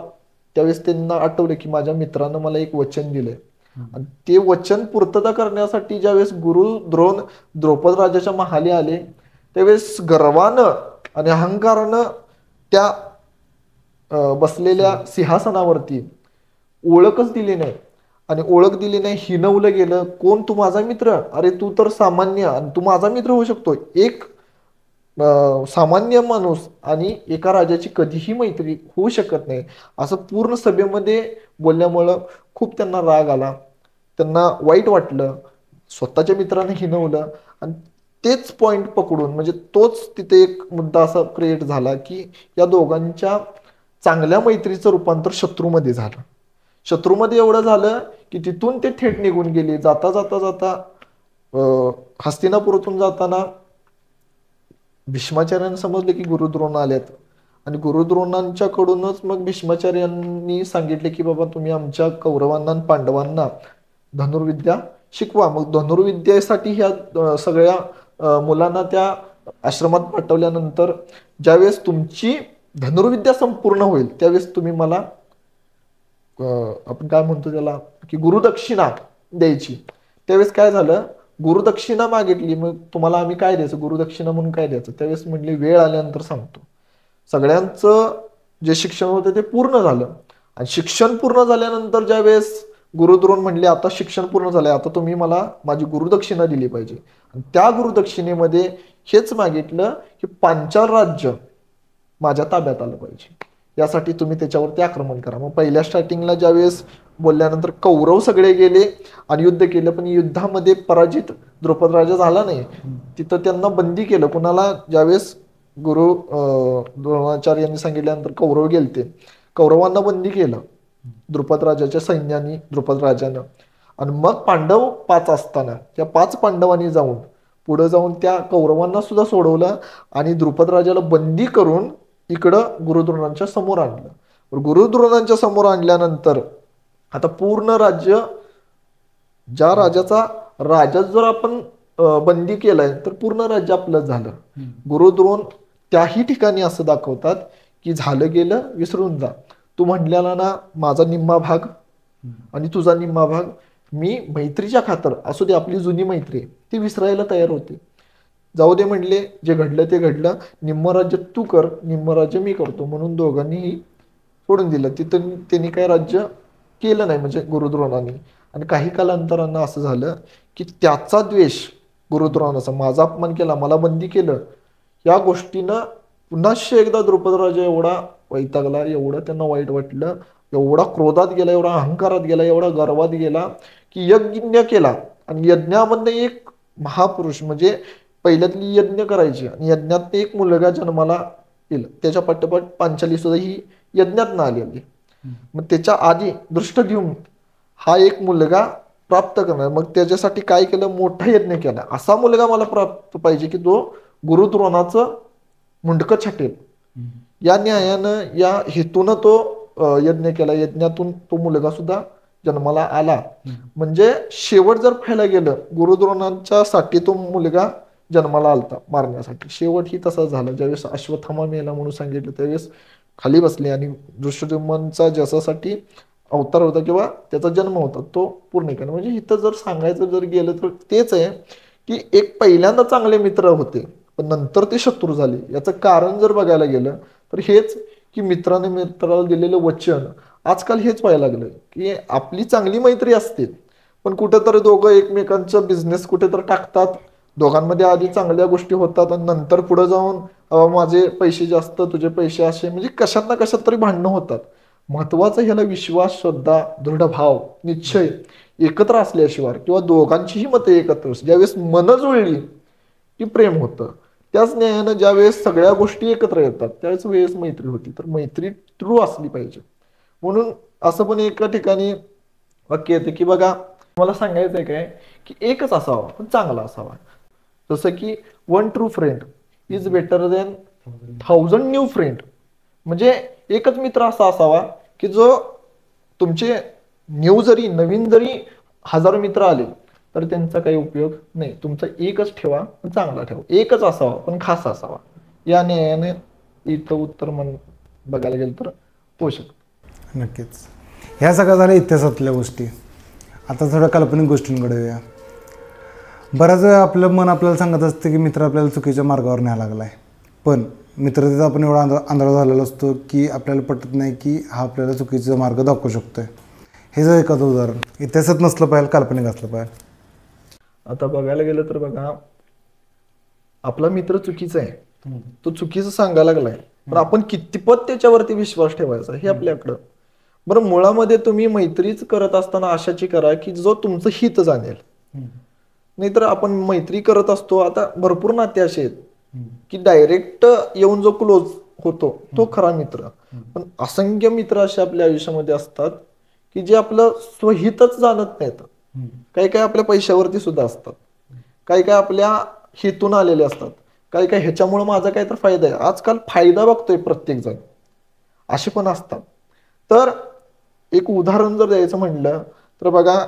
त्यावेळेस त्यांना आठवलं की माझ्या मित्रानं मला एक वचन दिलंय आणि ते वचन पूर्तता करण्यासाठी ज्यावेळेस गुरु द्रोण द्रौपद राजाच्या महाली आले त्यावेळेस गर्वानं आणि अहंकारानं त्या बसलेल्या सिंहासनावरती ओळखच दिली नाही आणि ओळख दिली नाही, हिनवलं गेलं. कोण? तू माझा मित्र? अरे तू तर सामान्य आणि तू माझा मित्र होऊ शकतो. एक सामान्य माणूस आणि एका राजाची कधीही मैत्री होऊ शकत नाही असं पूर्ण सभेमध्ये बोलल्यामुळं खूप त्यांना राग आला, त्यांना वाईट वाटलं, स्वतःच्या मित्राने हिनवलं आणि तेच पॉइंट पकडून म्हणजे तोच तिथे एक मुद्दा असा क्रिएट झाला की या दोघांच्या चांगल्या मैत्रीचं रूपांतर शत्रूमध्ये झालं. शत्रूमध्ये एवढं झालं की तिथून ते थेट निघून गेले. जाता जाता जाता हस्तिनापुरातून जाताना भीष्माचार्यांना समजले की गुरुद्रोण आलेत आणि गुरुद्रोणांच्याकडूनच मग भीष्माचार्यांनी सांगितले की बाबा तुम्ही आमच्या कौरवांना आणि पांडवांना धनुर्विद्या शिकवा. मग धनुर्विद्येसाठी ह्या सगळ्या मुलांना त्या आश्रमात पाठवल्यानंतर ज्यावेळेस तुमची धनुर्विद्या संपूर्ण होईल त्यावेळेस तुम्ही मला आपण काय म्हणतो त्याला की गुरुदक्षिणा द्यायची. त्यावेळेस काय झालं, गुरुदक्षिणा मागितली. मग तुम्हाला आम्ही काय द्यायचं, गुरुदक्षिणा म्हणून काय द्यायचं? त्यावेळेस म्हटले वेळ आल्यानंतर सांगतो. सगळ्यांचं जे शिक्षण होतं ते पूर्ण झालं आणि शिक्षण पूर्ण झाल्यानंतर ज्यावेळेस गुरुद्रोण म्हणले आता शिक्षण पूर्ण झालंय, आता तुम्ही मला माझी गुरुदक्षिणा दिली पाहिजे. आणि त्या गुरुदक्षिणेमध्ये हेच मागितलं की पांचाल राज्य माझ्या ताब्यात आलं पाहिजे, यासाठी तुम्ही त्याच्यावरती आक्रमण करा. मग पहिल्या स्टार्टिंगला ज्यावेळेस बोलल्यानंतर कौरव सगळे गेले आणि युद्ध केलं, पण युद्धामध्ये पराजित द्रुपद राजा झाला नाही. तिथं त्यांना बंदी केलं. कुणाला? ज्यावेळेस गुरु द्रोणाचार्य यांनी सांगितल्यानंतर कौरव गेलते, कौरवांना बंदी केलं द्रुपद राजाच्या सैन्याने, द्रुपद राजानं. आणि मग पांडव 5 असताना त्या 5 पांडवांनी जाऊन पुढे जाऊन त्या कौरवांना सुद्धा सोडवलं आणि द्रुपद राजाला बंदी करून इकडं गुरुद्रोणांच्या समोर आणलं. गुरुद्रोणांच्या समोर आणल्यानंतर आता पूर्ण राज्य, ज्या राजाचा राजा जर आपण बंदी केलाय तर पूर्ण राज्य आपलं झालं. गुरुद्रोण त्याही ठिकाणी असं दाखवतात की झालं गेलं विसरून जा, तू म्हणलेला ना माझा निम्मा भाग आणि तुझा निम्मा भाग, मी मैत्रीच्या खातर असू दे, आपली जुनी मैत्री ती विसरायला तयार होते. जाऊ दे म्हणले, जे घडलं ते घडलं, निम्म राज्य तू कर, निम्म राज्य मी करतो, म्हणून दोघांनीही सोडून दिलं. तिथं त्यांनी काय राज्य केलं नाही म्हणजे गुरुद्रोणांनी. आणि काही कालांतरानं असं झालं की त्याचा द्वेष गुरुद्रोणाचा, माझा अपमान केला, मला बंदी केलं, या गोष्टीनं पुन्हा एकदा द्रुपद राजा एवढा वैतागला, एवढं त्यांना वाईट वाटलं, एवढा क्रोधात गेला, एवढा अहंकारात गेला, एवढा गर्वात गेला की यज्ञ केला. आणि यज्ञामधनं एक महापुरुष म्हणजे पहिल्यातली यज्ञ करायची आणि यज्ञात एक मुलगा जन्माला येईल, त्याच्या पाठोपाठ पांचाली सुद्धा ही यज्ञात आलेली. मग त्याच्या आधी दृष्टद्युम्न हा एक मुलगा प्राप्त करणार. मग त्याच्यासाठी काय केलं? मोठा यज्ञ केला. असा मुलगा मला प्राप्त पाहिजे की तो गुरुद्रोणाचं मुंडकं छाटेल. या न्यायानं, या हेतून तो यज्ञ केला. यज्ञातून तो मुलगा सुद्धा जन्माला आला. म्हणजे शेवट जर पाहायला गेलं, गुरुद्रोणांच्या साठी तो मुलगा जन्माला आलता मारण्यासाठी. शेवट ही तसा झाला. ज्यावेळेस अश्वत्थामा मेला म्हणून सांगितलं त्यावेळेस खाली बसले आणि दृष्टद्युम्नचा ज्याच्यासाठी अवतार होता किंवा त्याचा जन्म होता तो पूर्ण केला. म्हणजे इथं जर सांगायचं जर गेलं तर तेच आहे की एक पहिल्यांदा चांगले मित्र होते पण नंतर ते शत्रू झाले. याचं कारण जर बघायला गेलं तर हेच की मित्राने मित्राला दिलेलं वचन. आजकाल हेच व्हायला लागलं की आपली चांगली मैत्री असते पण कुठेतरी दोघं एकमेकांचा बिझनेस कुठेतरी टाकतात, दोघांमध्ये आधी चांगल्या गोष्टी होतात आणि नंतर पुढे जाऊन माझे पैसे जास्त तुझे पैसे असे, म्हणजे कशात ना कशात तरी भांडणं होतात. महत्वाचं ह्याला विश्वास, श्रद्धा, दृढ भाव, निश्चय एकत्र असल्याशिवाय किंवा दोघांचीही मतं एकत्र, ज्यावेळेस मन जुळली की प्रेम होतं. त्याच न्यायानं ज्यावेळेस सगळ्या गोष्टी एकत्र येतात त्याच वेळेस मैत्री होती. तर मैत्री ट्रू असली पाहिजे. म्हणून असं पण एका ठिकाणी वाक्य येतं की बघा मला सांगायचंय काय की एकच असावा पण चांगला असावा. जसं की 1 true friend is better than 1000 new friend. म्हणजे एकच मित्र असा असावा की जो तुमचे नवीन जरी 1000 मित्र आले तर त्यांचा काही उपयोग नाही. तुमचा एकच ठेवा पण चांगला ठेवा. एकच असावा पण खास असावा. या न्यायाने इथं उत्तर बघायला गेलं तर होऊ शकतं. नक्कीच. ह्या सगळ्या झाल्या इतिहासातल्या गोष्टी. आता थोड्या काल्पनिक गोष्टींकडे येऊया. बऱ्याच वेळा आपलं मन आपल्याला सांगत असते की मित्र आपल्याला चुकीच्या मार्गावर न्यायला लागला आहे, पण मित्रतेचा आपण एवढा आंधळा झालेला असतो की आपल्याला पटत नाही की हा आपल्याला चुकीचा मार्ग दाखवू शकतोय. हे जर एखादं उदाहरण इतिहासात नसलं पाहिजे, काल्पनिक असलं पाहिजे. आता बघायला गेलं तर बघा आपला मित्र चुकीचा आहे, तो चुकीचं सांगायला लागलाय, पण आपण कितपत त्याच्यावरती विश्वास ठेवायचा हे आपल्याकडं. बरं, मुळामध्ये तुम्ही मैत्रीच करत असताना अशाची करा की जो तुमचं हित जाणेल. नाहीतर आपण मैत्री करत असतो, आता भरपूर नाते असे आहेत की डायरेक्ट येऊन जो क्लोज होतो तो खरा मित्र. पण असंख्य मित्र असे आपल्या आयुष्यामध्ये असतात की जे आपलं स्वहितच जाणत नाहीत. काही काही आपल्या पैशावरती सुद्धा असतात, काही काही आपल्या हेतून आलेले असतात, काही काही ह्याच्यामुळे माझा काय तर फायदा आहे. आजकाल फायदा बघतोय प्रत्येक जण, असे पण असतात. तर एक उदाहरण जर द्यायचं म्हणलं तर बघा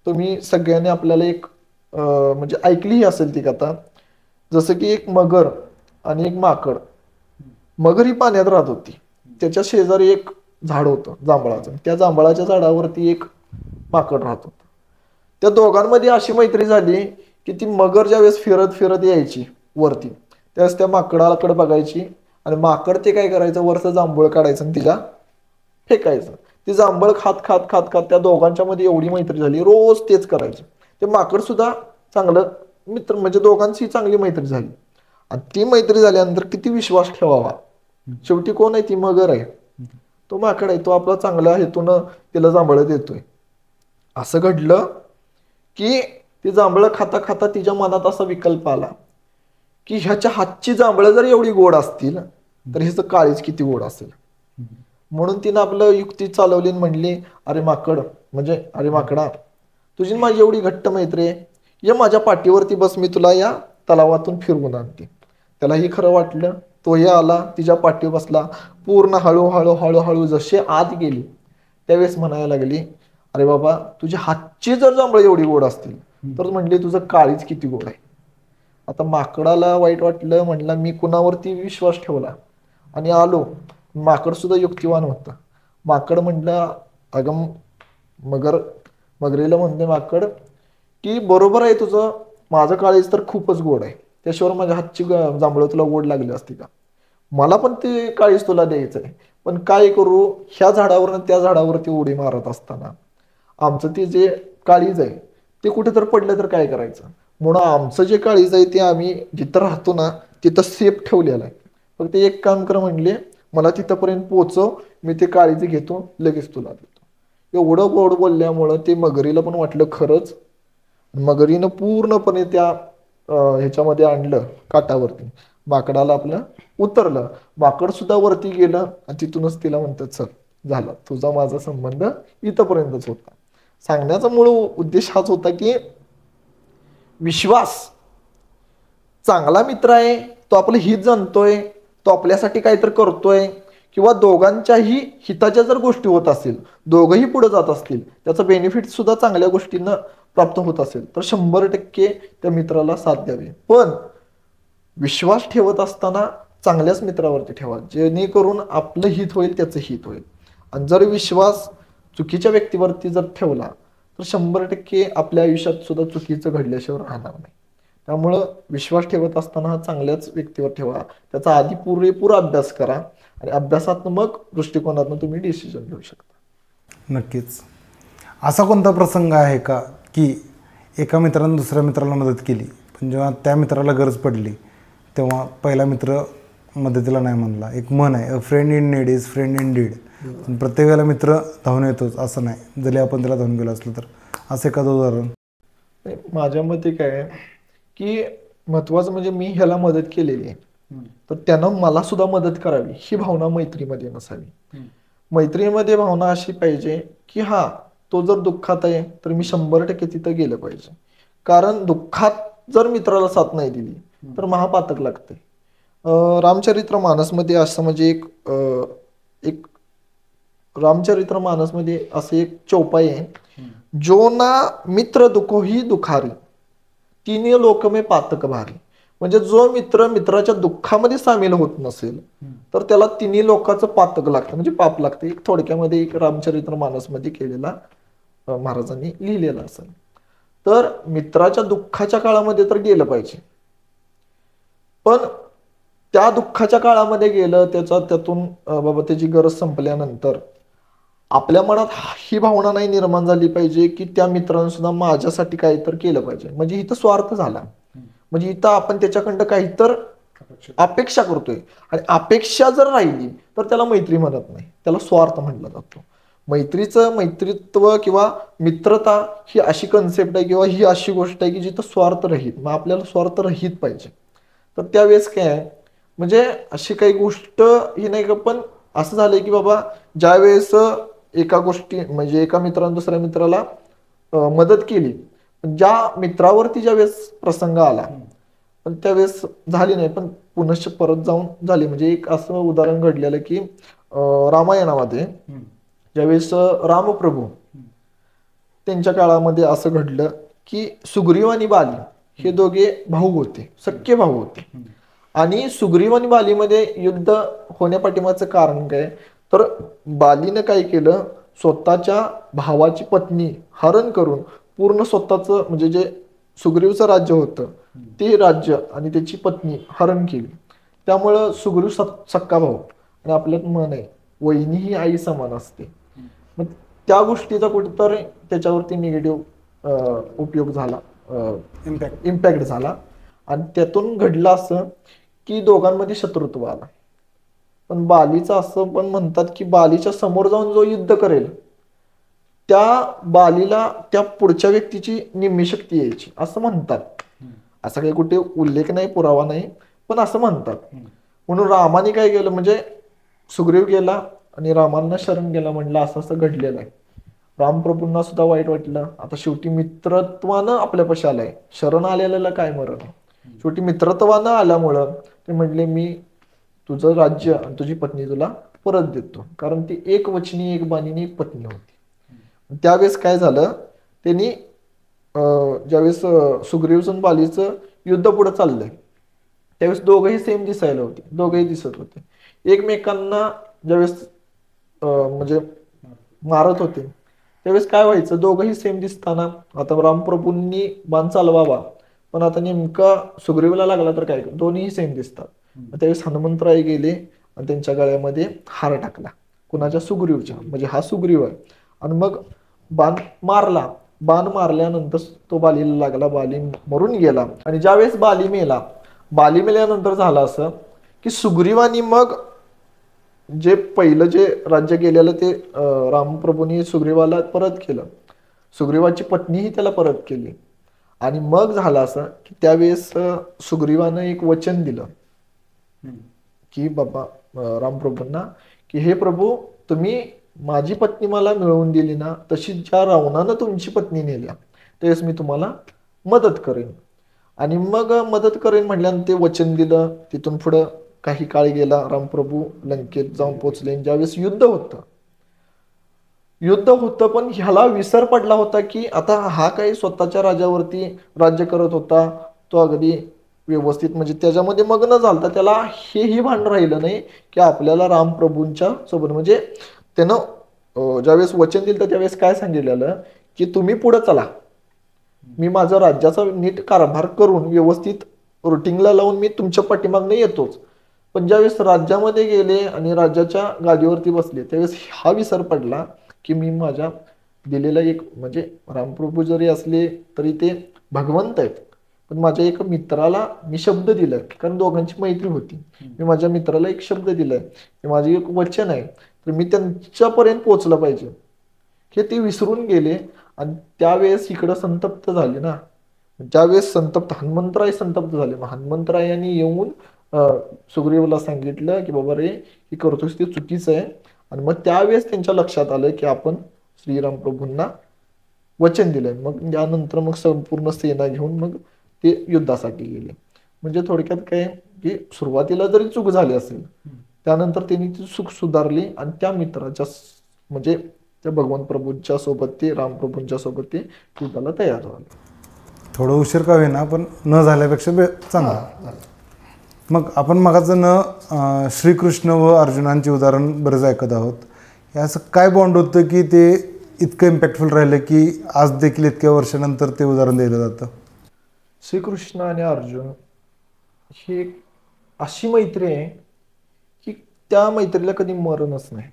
तुम्ही सगळ्यांनी आपल्याला एक म्हणजे ऐकलीही असेल ती कथा. जसं की एक मगर आणि एक माकड. मगर ही पाण्यात राहत होती, त्याच्या शेजारी एक झाड होतं जांभळाचं, त्या जांभळाच्या झाडावरती एक माकड राहत होतं. त्या दोघांमध्ये अशी मैत्री झाली की ती मगर ज्यावेळेस फिरत फिरत यायची वरती त्यावेळेस त्या माकडाकडे बघायची आणि माकड ते काय करायचं वरचं जांभूळ काढायचं आणि तिला फेकायचं. ते जांभळ खात खात खात खात त्या दोघांच्या मध्ये एवढी मैत्री झाली, रोज तेच करायचे. ते माकड सुद्धा चांगलं मित्र, म्हणजे दोघांची चांगली मैत्री झाली. आणि ती मैत्री झाल्यानंतर किती विश्वास ठेवावा, शेवटी कोण आहे, ती मगर आहे, तो माकड आहे, तो आपला चांगल्या हेतून तिला जांभळं देतोय. असं घडलं की ती जांभळं खाता खाता तिच्या मनात असा विकल्प आला की ह्याच्या हातची जांभळं जर एवढी गोड असतील तर ह्याचं काळीज किती गोड असेल. म्हणून तिनं आपलं युक्ती चालवली आणि म्हणली, अरे माकड, म्हणजे अरे माकडा, तुझी माझी एवढी घट्ट मैत्री आहे, ये माझ्या पाठीवरती बस, मी तुला या तलावातून फिरवून आणते. त्यालाही खरं वाटलं, तोही आला, तिच्या पाठीवर बसला. पूर्ण हळूहळू हळूहळू जशी आत गेली त्यावेळेस म्हणायला लागली, अरे बाबा, तुझ्या हातची जर जांभळं एवढी गोड असतील तर म्हणली तुझं काळीज किती गोड आहे. आता माकडाला वाईट वाटलं, म्हणला मी कुणावरती विश्वास ठेवला आणि आलो. माकड सुद्धा युक्तिवान होतं. माकड म्हणलं, अगं मगरीला म्हणते माकड की बरोबर आहे तुझं, माझं काळीज तर खूपच गोड आहे, त्याशिवाय माझ्या हातची जांभळं तुला गोड लागली असती का? मला पण ते काळीज तुला द्यायचं आहे, पण काय करू, ह्या झाडावरनं त्या झाडावरती उडी मारत असताना आमचं ते जे काळीज आहे ते कुठे तर पडलं तर काय करायचं. म्हणून आमचं जे काळीज आहे ते आम्ही जिथं राहतो ना तिथं सेफ ठेवलेलं आहे. फक्त एक काम कर म्हणले, मला तिथंपर्यंत पोहोचव, मी ते काळीज घेतो, लगेच तुला देतो. एवढं गोड बोलल्यामुळं ते मगरीला पण वाटलं खरंच. मगरीनं पूर्णपणे त्या ह्याच्यामध्ये आणलं काटावरती, माकडाला आपलं उतरलं. माकड सुद्धा वरती गेलं आणि तिथूनच तिला म्हणतात, चल झाला, तुझा माझा संबंध इथंपर्यंतच होता. सांगण्याचा मूळ उद्देश हाच होता की विश्वास, चांगला मित्र आहे, तो आपलं हित जाणतोय, तो आपल्यासाठी काहीतरी करतोय, किंवा दोघांच्याही हिताच्या जर गोष्टी होत असतील, दोघंही पुढे जात असतील, त्याचा बेनिफिट सुद्धा चांगल्या गोष्टींना प्राप्त होत असेल तर 100% त्या मित्राला साथ द्यावी. पण विश्वास ठेवत असताना चांगल्याच मित्रावरती ठेवा, जेणेकरून आपलं हित होईल, त्याचं हित होईल. आणि जर विश्वास चुकीच्या व्यक्तीवरती जर ठेवला तर 100% आपल्या आयुष्यात सुद्धा चुकीचं घडल्याशिवाय राहणार नाही. त्यामुळं विश्वास ठेवत असताना हा चांगल्याच व्यक्तीवर ठेवा, त्याचा आधी पुरेपूर अभ्यास करा आणि अभ्यासातनं मग दृष्टिकोनातून तुम्ही डिसिजन घेऊ शकता. नक्कीच. असा कोणता प्रसंग आहे का की एका मित्रानं दुसऱ्या मित्राला मदत केली, पण जेव्हा त्या मित्राला गरज पडली तेव्हा पहिला मित्र मदतीला नाही म्हणला? एक म्हण आहे, अ friend in need is friend in deed. प्रत्येक वेळेला मित्र धावून येतोच असं नाही, जरी आपण त्याला धावून गेलो असलो तर. असं एखादं उदाहरण? माझ्या मते काय आहे की महत्वाचं म्हणजे मी ह्याला मदत केलेली आहे तर त्यानं मला सुद्धा मदत करावी, ही भावना मैत्रीमध्ये नसावी. मैत्रीमध्ये भावना अशी पाहिजे की हा, तो जर दुःखात आहे तर मी 100% तिथं गेलं पाहिजे. कारण दुःखात जर मित्राला साथ नाही दिली तर महापातक लागते. रामचरित्र मानसमध्ये असं म्हणजे एक रामचरित्र मानसमध्ये असं एक चौपाई आहे, जो ना मित्र दुखो ही दुखारी, तिन्ही लोक में पातक भारी. म्हणजे जो मित्र मित्राच्या दुःखामध्ये सामील होत नसेल तर त्याला तिन्ही लोकांचं पातक लागतं, म्हणजे पाप लागतं. एक थोडक्यामध्ये एक रामचरित्र मानसमध्ये केलेला महाराजांनी लिहिलेला असेल. तर मित्राच्या दुःखाच्या काळामध्ये तर गेलं पाहिजे, पण त्या दुःखाच्या काळामध्ये गेलं, त्यातून बाबा त्याची गरज संपल्यानंतर आपल्या मनात ही भावना नाही निर्माण झाली पाहिजे की त्या मित्रानं सुद्धा माझ्यासाठी काहीतरी केलं पाहिजे. म्हणजे इथं स्वार्थ झाला, म्हणजे इथं आपण त्याच्याकडं काहीतर अपेक्षा करतोय आणि अपेक्षा जर राहिली तर त्याला मैत्री म्हणत नाही, त्याला स्वार्थ म्हटला जातो. मैत्रित्व किंवा मित्रता ही अशी कन्सेप्ट आहे किंवा ही अशी गोष्ट आहे की जिथं स्वार्थ रहित, मग आपल्याला स्वार्थ रहित पाहिजे. तर त्यावेळेस काय आहे, म्हणजे अशी काही गोष्ट ही नाही का, पण असं झालंय की बाबा ज्या वेळेस एका गोष्टी म्हणजे एका मित्राने दुसऱ्या मित्राला मदत केली, ज्या मित्रावरती ज्या वेळेस प्रसंग आला पण त्यावेळेस झाली नाही, पण पुनश्च परत जाऊन झाली. म्हणजे एक असं उदाहरण घडलेलं की रामायणामध्ये ज्यावेळेस रामप्रभू त्यांच्या काळामध्ये असं घडलं की सुग्रीव आणि बाली हे दोघे भाऊ होते, सख्खे भाऊ होते. आणि सुग्रीव आणि बालीमध्ये युद्ध होण्यापाठीमागचं कारण काय, तर बालीनं काय केलं, स्वतःच्या भावाची पत्नी हरण करून पूर्ण स्वतःचं म्हणजे जे सुग्रीवचं राज्य होतं ते राज्य आणि त्याची पत्नी हरण केली. त्यामुळं सुग्रीव सक्का भाऊ, आणि आपल्यात म्हण आहे, वहिनी ही आई समान असते. मग त्या गोष्टीचा कुठेतरी त्याच्यावरती निगेटिव्ह उपयोग झाला, इम्पॅक्ट झाला आणि त्यातून घडलं असं की दोघांमध्ये शत्रुत्व आला. पण बालीचं असं पण म्हणतात की बालीच्या समोर जाऊन जो युद्ध करेल त्या बालीला त्या पुढच्या व्यक्तीची निम्मी शक्ती यायची असं म्हणतात. असा काही कुठे उल्लेख नाही, पुरावा नाही, पण असं म्हणतात. म्हणून रामाने काय केलं म्हणजे सुग्रीव गेला आणि रामांना शरण गेला, म्हणलं असं असं घडलेलं आहे. रामप्रभूंना सुद्धा वाईट वाटलं. आता शेवटी मित्रत्वानं आपल्यापाशी आलाय, शरण आलेल्याला काय मरण. शेवटी मित्रत्वानं आल्यामुळं ते म्हणले मी तुझं राज्य आणि तुझी पत्नी तुला परत देतो, कारण ती एक वचनी एक बाणीनी एक पत्नी होती. त्यावेळेस काय झालं, त्यांनी ज्यावेळेस सुग्रीवचं बालीचं युद्ध पुढे चाललंय त्यावेळेस दोघंही सेम दिसायला होते, दोघंही दिसत होते एकमेकांना. ज्यावेळेस म्हणजे मारत होते त्यावेळेस काय व्हायचं, दोघंही सेम दिसताना आता रामप्रभूंनी बाण चालवावा पण आता नेमका सुग्रीवला लागला तर काय, दोन्ही सेम दिसतात. त्यावेळेस हनुमंतराय गेले आणि त्यांच्या गळ्यामध्ये हार टाकला, कुणाच्या, सुग्रीवच्या, म्हणजे हा सुग्रीव आहे. आणि मग बाण मारला, बाण मारल्यानंतर तो बालीला लागला, बाली मरून गेला. आणि ज्यावेळेस बाली मेल्यानंतर झालं असं की सुग्रीवानी मग जे पहिलं जे राज्य गेलेलं ते रामप्रभूंनी सुग्रीवाला परत केलं, सुग्रीवाची पत्नीही त्याला परत केली. आणि मग झालं असं की त्यावेळेस सुग्रीवानं एक वचन दिलं की बाबा रामप्रभूंना की हे प्रभू, तुम्ही माझी पत्नी मला मिळवून दिली ना, तशी ज्या रावणानं तुमची पत्नी नेल्या त्यावेळेस मी तुम्हाला मदत करेन. आणि मग मदत करेन म्हटल्यानंतर ते वचन दिलं. तिथून पुढं काही काळ गेला, रामप्रभू लंकेत जाऊन पोचले. ज्यावेळेस युद्ध होतं पण ह्याला विसर पडला होता की आता हा काही स्वतःच्या राजावरती राज्य करत होता, तो अगदी व्यवस्थित म्हणजे त्याच्यामध्ये मग्न झालता. त्याला हेही भान राहिलं नाही की आपल्याला रामप्रभूंच्या सोबत म्हणजे त्यानं ज्यावेळेस वचन दिलं त्यावेळेस काय सांगितलेलं की तुम्ही पुढे चला, मी माझा राज्याचा नीट कारभार करून व्यवस्थित रुटीनला लावून मी तुमच्या पाठीमागनं येतोच. पण ज्यावेळेस राज्यामध्ये गेले आणि राज्याच्या गादीवरती बसले त्यावेळेस हा विसर पडला की मी माझ्या दिलेला एक म्हणजे रामप्रभू जरी असले तरी ते भगवंत आहेत, पण माझ्या एका मित्राला मी शब्द दिलाय, कारण दोघांची मैत्री होती. मी माझ्या मित्राला एक शब्द दिलाय, हे माझे एक वचन आहे, तर मी त्यांच्यापर्यंत पोहोचलं पाहिजे, हे ते विसरून गेले. आणि त्यावेळेस इकडं संतप्त झाले ना, त्यावेळेस हनुमंतराय संतप्त झाले. मग हनुमंतरायांनी येऊन सुग्रीवला सांगितलं की बाबा रे, हे करतोस ते चुकीचं आहे. आणि मग त्यावेळेस त्यांच्या लक्षात आलं की आपण श्रीरामप्रभूंना वचन दिलंय. मग त्यानंतर मग संपूर्ण सेना घेऊन मग ते युद्धासाठी गेले. म्हणजे थोडक्यात काय की सुरुवातीला जरी चूक झाली असेल त्यानंतर त्यांनी ती चूक सुधारली आणि त्या मित्राच्या म्हणजे त्या भगवान प्रभूंच्या सोबत ते रामप्रभूंच्या सोबत ते युद्धाला तयार झाले. थोडं उशीर का होईना पण न झाल्यापेक्षा चांगलं. मग आपण मगाचं श्रीकृष्ण व अर्जुनांचे उदाहरण बरेच ऐकत आहोत. हे असं काय बॉन्ड होतं की ते इतकं इम्पॅक्टफुल राहिलं की आज देखील इतक्या वर्षानंतर ते उदाहरण दिलं जातं? श्रीकृष्ण आणि अर्जुन ही एक अशी मैत्री आहे की त्या मैत्रीला कधी मरणच नाही.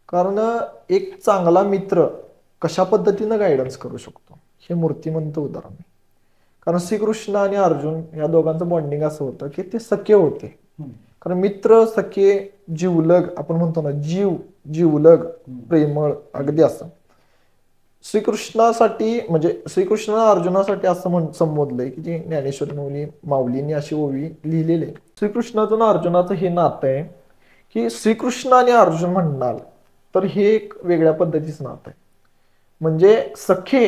कारण एक चांगला मित्र कशा पद्धतीनं गायडन्स करू शकतो हे मूर्तिमंत उदाहरण आहे. कारण श्रीकृष्ण आणि अर्जुन या दोघांचं बॉन्डिंग असं होतं की ते सख्य होते. कारण मित्र सखे जीवलग आपण म्हणतो ना, जीवलग प्रेमळ अगदी असं. श्रीकृष्णासाठी म्हणजे श्रीकृष्ण अर्जुनासाठी असं संबोधलंय की जी ज्ञानेश्वरी माऊलींनी अशी ओवी लिहिलेली आहे. श्रीकृष्णाचं अर्जुनाचं हे नातं आहे की श्रीकृष्ण आणि अर्जुन म्हणाल तर हे एक वेगळ्या पद्धतीचं नातं आहे. म्हणजे सखे,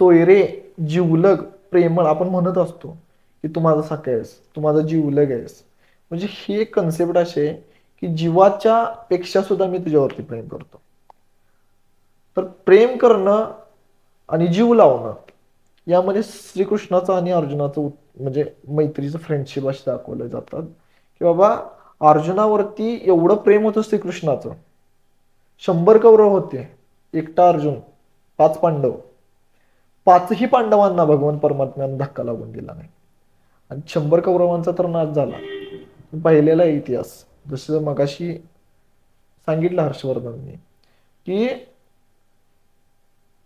सोयरे, जीवलग, प्रेमळ आपण म्हणत असतो की तू माझा सखा आहेस, तू माझा जीवलग आहेस. म्हणजे ही एक कन्सेप्ट अशी आहे की जीवाच्या पेक्षा सुद्धा मी तुझ्यावरती प्रेम करतो. तर प्रेम करणं आणि जीव लावणं यामध्ये श्रीकृष्णाचं आणि अर्जुनाचं म्हणजे मैत्रीचं फ्रेंडशिप अशी दाखवलं जातात की बाबा अर्जुनावरती एवढं प्रेम होतं श्रीकृष्णाचं. 100 कौरव होते, एकटा अर्जुन, 5 पांडव, 5ही पांडवांना भगवान परमात्म्याने धक्का लागून दिला नाही. आणि 100 कौरवांचा तर नाश झाला. पाहिलेला इतिहास जसं मगाशी सांगितलं हर्षवर्धनने की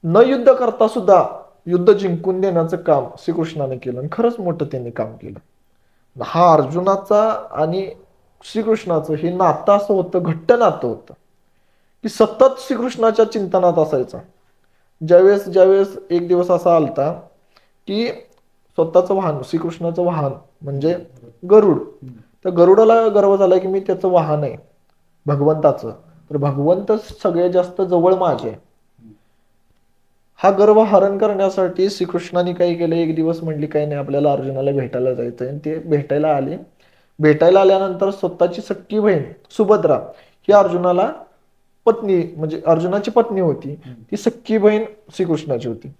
न युद्ध करता सुद्धा युद्ध जिंकून देण्याचं काम श्रीकृष्णाने केलं आणि खरंच मोठं त्यांनी काम केलं. हा अर्जुनाचा आणि श्रीकृष्णाचं हे नातं असं होतं, घट्ट नातं होतं की सतत श्रीकृष्णाच्या चिंतनात असायचं. ज्यावेळेस एक दिवस असा आलता की स्वतःचं वाहन, श्रीकृष्णाचं वाहन म्हणजे गरुड, त्या गरुडाला गर्व झाला की मी त्याचं वाहन आहे भगवंताचं, तर भगवंत सगळ्यात जास्त जवळ माझे. हा गर्व हरण करण्यासाठी श्रीकृष्णाने काय केलं, एक दिवस म्हणली काही नाही आपल्याला अर्जुनाला भेटायला जायचंय. आणि ते भेटायला आले. भेटायला आल्यानंतर स्वतःची सख्खी बहीण सुभद्रा ही अर्जुनाला पत्नी, म्हणजे अर्जुनाची पत्नी होती, ती सख्खी बहीण श्रीकृष्णाची होती.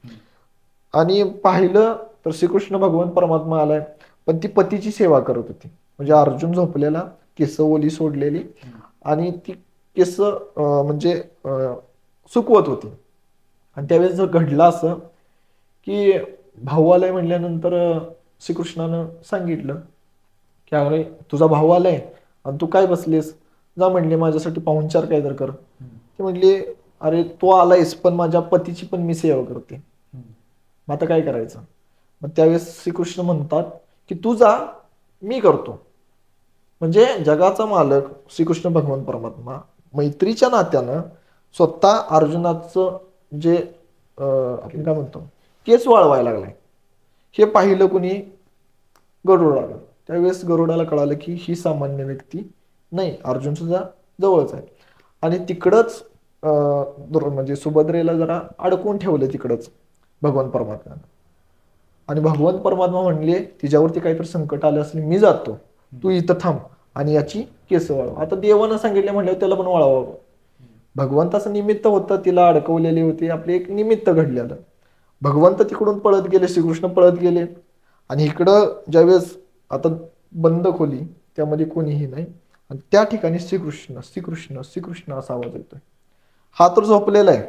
आणि पाहिलं तर श्रीकृष्ण भगवान परमात्मा आलाय, पण ती पतीची सेवा करत होती. म्हणजे अर्जुन झोपलेला, केस ओली सोडलेली आणि ती केस म्हणजे सुकवत होती. आणि त्यावेळेस जर घडलं असं की भाऊ आलाय म्हणल्यानंतर श्रीकृष्णानं सांगितलं की अरे तुझा भाऊ आलाय आणि तू काय बसलीस, जा म्हणले माझ्यासाठी पाहुणचार काय तर कर. ते म्हणले अरे तू आलायस पण माझ्या पतीची पण मी सेवा करते, मग आता काय करायचं. मग त्यावेळेस श्रीकृष्ण म्हणतात की तू जा, मी करतो. म्हणजे जगाचा मालक श्रीकृष्ण भगवान परमात्मा मैत्रीच्या नात्यानं स्वतः अर्जुनाचं जे आपण काय म्हणतो केस वाळवायला लागलाय हे पाहिलं कुणी, गरुडाला. त्यावेळेस गरुडाला कळालं की ही सामान्य व्यक्ती नाही, अर्जुन सुद्धा जवळच आहे. आणि तिकडच म्हणजे सुभद्रेला जरा अडकून ठेवलं तिकडच भगवान परमात्म्यानं. आणि भगवान परमात्मा म्हणले तिच्यावरती काहीतरी संकट आलं असेल, मी जातो, तू इथं थांब आणि याची केस वाळव. आता देवानं सांगितलं म्हणल्यावर त्याला पण वाळवावं. भगवंताचं निमित्त होतं, तिला अडकवलेली होती, आपले एक निमित्त घडलेलं. भगवंत तिकडून पळत गेले, श्रीकृष्ण पळत गेले. आणि इकडं ज्यावेळेस आता बंद खोली, त्यामध्ये कोणीही नाही, आणि त्या ठिकाणी श्रीकृष्ण श्रीकृष्ण श्रीकृष्ण असा आवाज येतोय. हा तर झोपलेला आहे,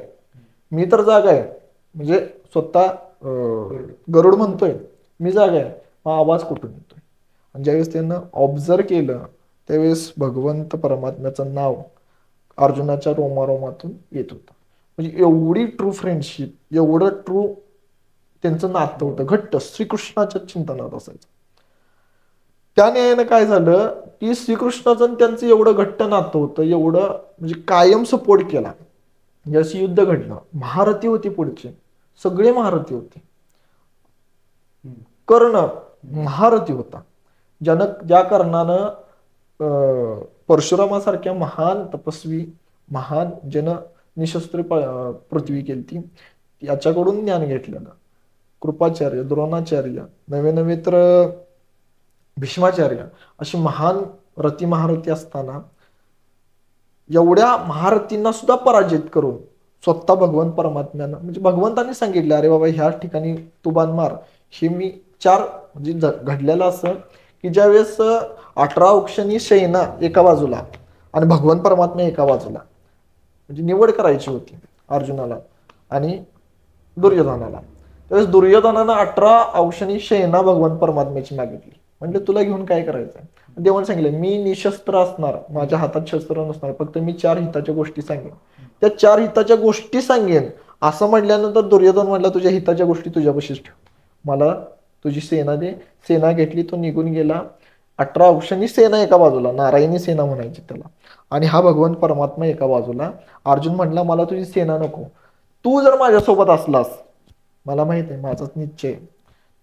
मी तर जागा आहे. म्हणजे स्वतः गरुड म्हणतोय मी जागा आहे, हा आवाज कुठून येतोय. आणि ज्यावेळेस त्यांना ऑब्झर्व केलं त्यावेळेस भगवंत परमात्म्याचं नाव अर्जुनाच्या रोमारोमातून येत होतं. म्हणजे एवढी ट्रू फ्रेंडशिप, एवढं ट्रू त्यांचं नातं होतं, घट्ट श्रीकृष्णाच्या चिंतनात असायचं. त्या न्यायानं काय झालं की श्रीकृष्णाचं त्यांचं एवढं घट्ट नातं होतं, एवढं म्हणजे कायम सपोर्ट केला. जसं युद्ध घडलं, महारथी होती, पुढचे सगळे महारथी होते. कर्ण महारथी होता, ज्या कर्णानं परशुरामासारख्या महान तपस्वी, महान जन निशस्त्र पृथ्वी केली, याच्याकडून ज्ञान घेतलेलं. कृपाचार्य, द्रोणाचार्य, नवे नवे तर भीष्माचार्य, अशी महान रती महारथी असताना एवढ्या महारथींना सुद्धा पराजित करून स्वतः भगवान परमात्म्यानं, म्हणजे भगवंतांनी सांगितलं अरे बाबा ह्या ठिकाणी तू बाण मार. हे मी म्हणजे घडलेलं असं की ज्यावेळेस 18 औक्षणी सेना एका बाजूला आणि भगवान परमात्मा एका बाजूला, म्हणजे निवड करायची होती अर्जुनाला आणि दुर्योधनाला. त्यावेळेस दुर्योधनानं 18 औक्षणी सेना भगवान परमात्म्याची मागितली. म्हणजे तुला घेऊन काय करायचंय. देवाने सांगितलं मी निशस्त्र असणार, माझ्या हातात शस्त्र नसणार, फक्त मी 4 हिताच्या गोष्टी सांगेन. त्या 4 हिताच्या गोष्टी सांगेन असं म्हटल्यानंतर दुर्योधन म्हटलं तुझ्या हिताच्या गोष्टी तुझ्यापाशीच ठेव, मला तुझी सेना दे. सेना घेतली, तो निघून गेला. 18 औक्षणी सेना एका बाजूला, नारायणी सेना म्हणायची त्याला, आणि हा भगवान परमात्मा एका बाजूला. अर्जुन म्हटला मला तुझी सेना नको, तू जर माझ्यासोबत असलास, मला माहित आहे माझाच निश्चय,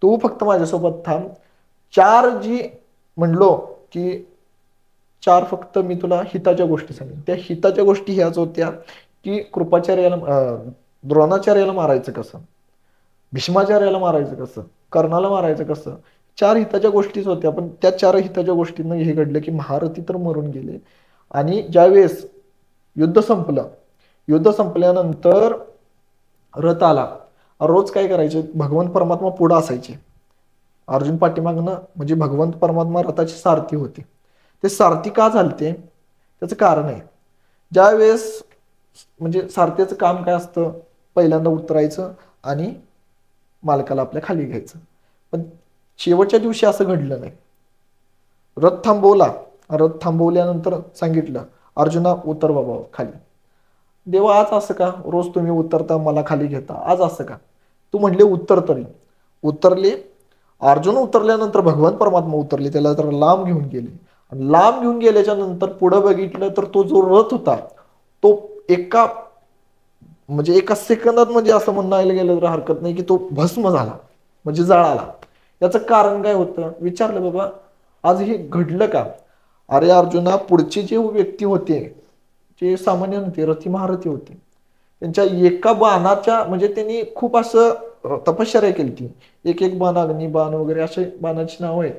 तू फक्त माझ्यासोबत थांब. 4 जी म्हणलो की 4 फक्त मी तुला हिताच्या गोष्टी सांगेन. त्या हिताच्या गोष्टी ह्याच होत्या की कृपाचार्याला, द्रोणाचार्याला मारायचं कसं, भीष्माचार्याला मारायचं कसं, कर्णाला मारायचं कसं. 4 हिताच्या गोष्टीच होत्या. पण त्या 4 हिताच्या गोष्टींना हे घडलं की महारथी तर मरून गेले. आणि ज्यावेळेस युद्ध संपलं, युद्ध संपल्यानंतर रथ आला. रोज काय करायचे, भगवंत परमात्मा पुढं असायचे, अर्जुन पाठीमागनं. म्हणजे भगवंत परमात्मा रथाचे सारथी होते. ते सारथी का झालते त्याचं कारण आहे. ज्यावेळेस म्हणजे सारथ्याचं काम काय असतं, पहिल्यांदा उतरायचं आणि मालकाला आपल्या खाली घ्यायचं. पण शेवटच्या दिवशी असं घडलं नाही. रथ थांबवल्यानंतर सांगितलं अर्जुना उतर बाबा खाली. देवा आज असं का, रोज तुम्ही उतरता मला खाली घेता, आज असं का? तू म्हटले उत्तर तरी उतरले. अर्जुन उतरल्यानंतर भगवान परमात्मा उतरले, त्याला तर लांब घेऊन गेले. आणि लांब घेऊन गेल्याच्या नंतर पुढे बघितलं तर तो जो रथ होता तो एका सेकंदात, म्हणजे असं म्हणायला गेलं तर हरकत नाही की तो भस्म झाला, म्हणजे जळाला. याचं कारण काय होतं विचारलं, बाबा आज हे घडलं का? अरे अर्जुना, पुढचे जे व्यक्ती होते जे सामान्य नव्हते, रथी महारथी होते, त्यांच्या एका बाणाच्या, म्हणजे त्यांनी खूप असं तपश्चर्या केली ती, एक एक बाण, अग्निबाण वगैरे असे बाणाची नाव आहेत.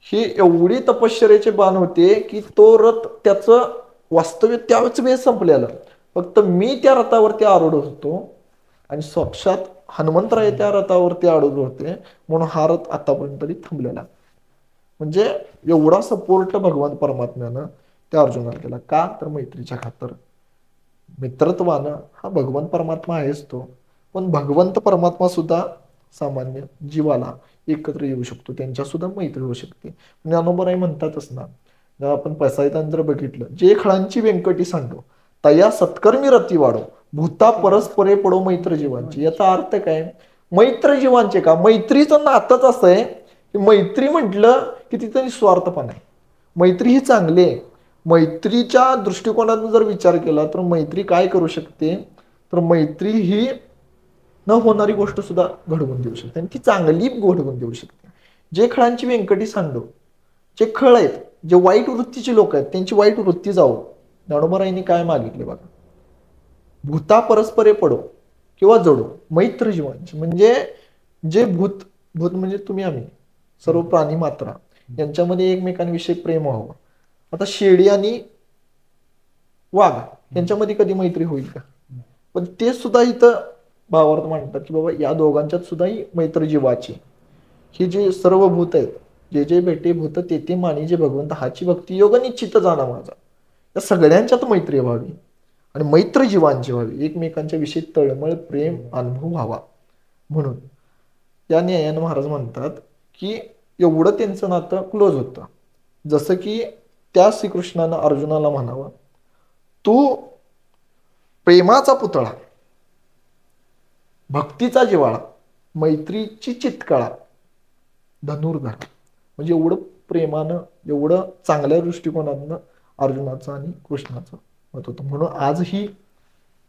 हे एवढी तपश्चर्याचे बाण होते की तो रथ त्याचं वास्तव्य त्याच वेळेस संपलेलं. फक्त मी त्या रथावरती आरूढ होतो आणि साक्षात हनुमंतराय त्या रथावरती आरूढ होते, म्हणून हा रथ आतापर्यंत तरी थांबलेला. म्हणजे एवढा सपोर्ट भगवान परमात्म्यानं त्या अर्जुनाला केला. का तर मैत्रीच्या खातर. मित्रत्वानं हा भगवान परमात्मा आहेच तो, पण भगवंत परमात्मा सुद्धा सामान्य जीवाला एकत्र येऊ शकतो, त्यांच्या सुद्धा मैत्री होऊ शकते. ज्ञानोबराई म्हणतातच ना, जेव्हा आपण पैसायतान जर बघितलं, जे खळांची व्यंकटी सांडो तया सत्कर्मी रती वाढो, भूता परस्परे पडो मैत्र जीवांची. याचा अर्थ काय? मैत्र जीवांचे का, मैत्रीचं नातंच असं आहे की मैत्री म्हटलं की तिथे स्वार्थपणा आहे. मैत्री ही चांगली आहे. मैत्रीच्या दृष्टिकोनातून जर विचार केला तर मैत्री काय करू शकते, तर मैत्री ही न होणारी गोष्ट सुद्धा घडवून देऊ शकते आणि ती चांगली घडवून देऊ शकते. जे खळांची व्यंकटी सांडो, जे खळ आहेत, जे वाईट वृत्तीचे लोक आहेत, त्यांची वाईट वृत्ती जावो. ज्ञानोबरायांनी काय मागितले बघा, भूता परस्परे पडो किंवा जडो मैत्र जीवांची. म्हणजे जे भूत म्हणजे तुम्ही आम्ही सर्व प्राणी मात्रा यांच्यामध्ये एकमेकांविषयी प्रेम व्हावं. आता शेळी आणि वाघ यांच्यामध्ये कधी मैत्री होईल का? पण ते सुद्धा इथं भावार्थ मांडतात की बाबा या दोघांच्यात सुद्धा ही मैत्र जीवाची. ही जे सर्व भूत आहेत, जे जे भेटे भूत ते ते मानी, जे भगवंत हाची भक्ती योग निश्चित जाणा माझा, या सगळ्यांच्यात मैत्री व्हावी आणि मैत्र जीवांची व्हावी, एकमेकांच्या विषयी तळमळ प्रेम अनुभव व्हावा. म्हणून या न्यायानं महाराज म्हणतात की एवढं त्यांचं नातं क्लोज होतं. जसं की त्या श्रीकृष्णानं अर्जुनाला म्हणावं, तू प्रेमाचा पुतळा, भक्तीचा जिवाळा, मैत्रीची चितकळा, धनुर्धर. म्हणजे एवढं प्रेमानं, एवढं चांगल्या दृष्टिकोनातनं अर्जुनाचं आणि कृष्णाचं मत होतं. म्हणून आजही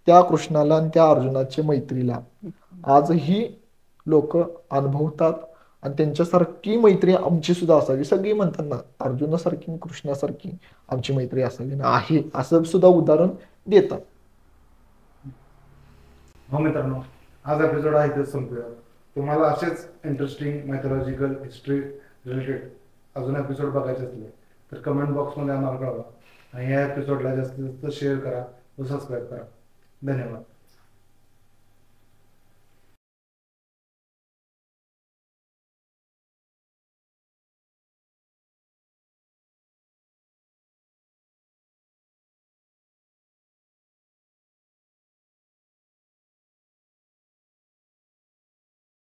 त्या कृष्णाला आणि त्या अर्जुनाच्या मैत्रीला आजही लोक अनुभवतात आणि त्यांच्यासारखी मैत्री आमची सुद्धा असावी. सगळी म्हणतात ना, अर्जुनासारखी कृष्णासारखी आमची मैत्री असावी ना, आहे असं सुद्धा उदाहरण देतात. हो मित्रांनो, आज एपिसोड आहे इथेच संपूया. तुम्हाला असेच इंटरेस्टिंग मायथॉलॉजिकल हिस्ट्री रिलेटेड अजून एपिसोड बघायचे असले तर कमेंट बॉक्समध्ये आम्हाला कळवा आणि या एपिसोडला जास्तीत जास्त शेअर करा व सबस्क्राईब करा. धन्यवाद.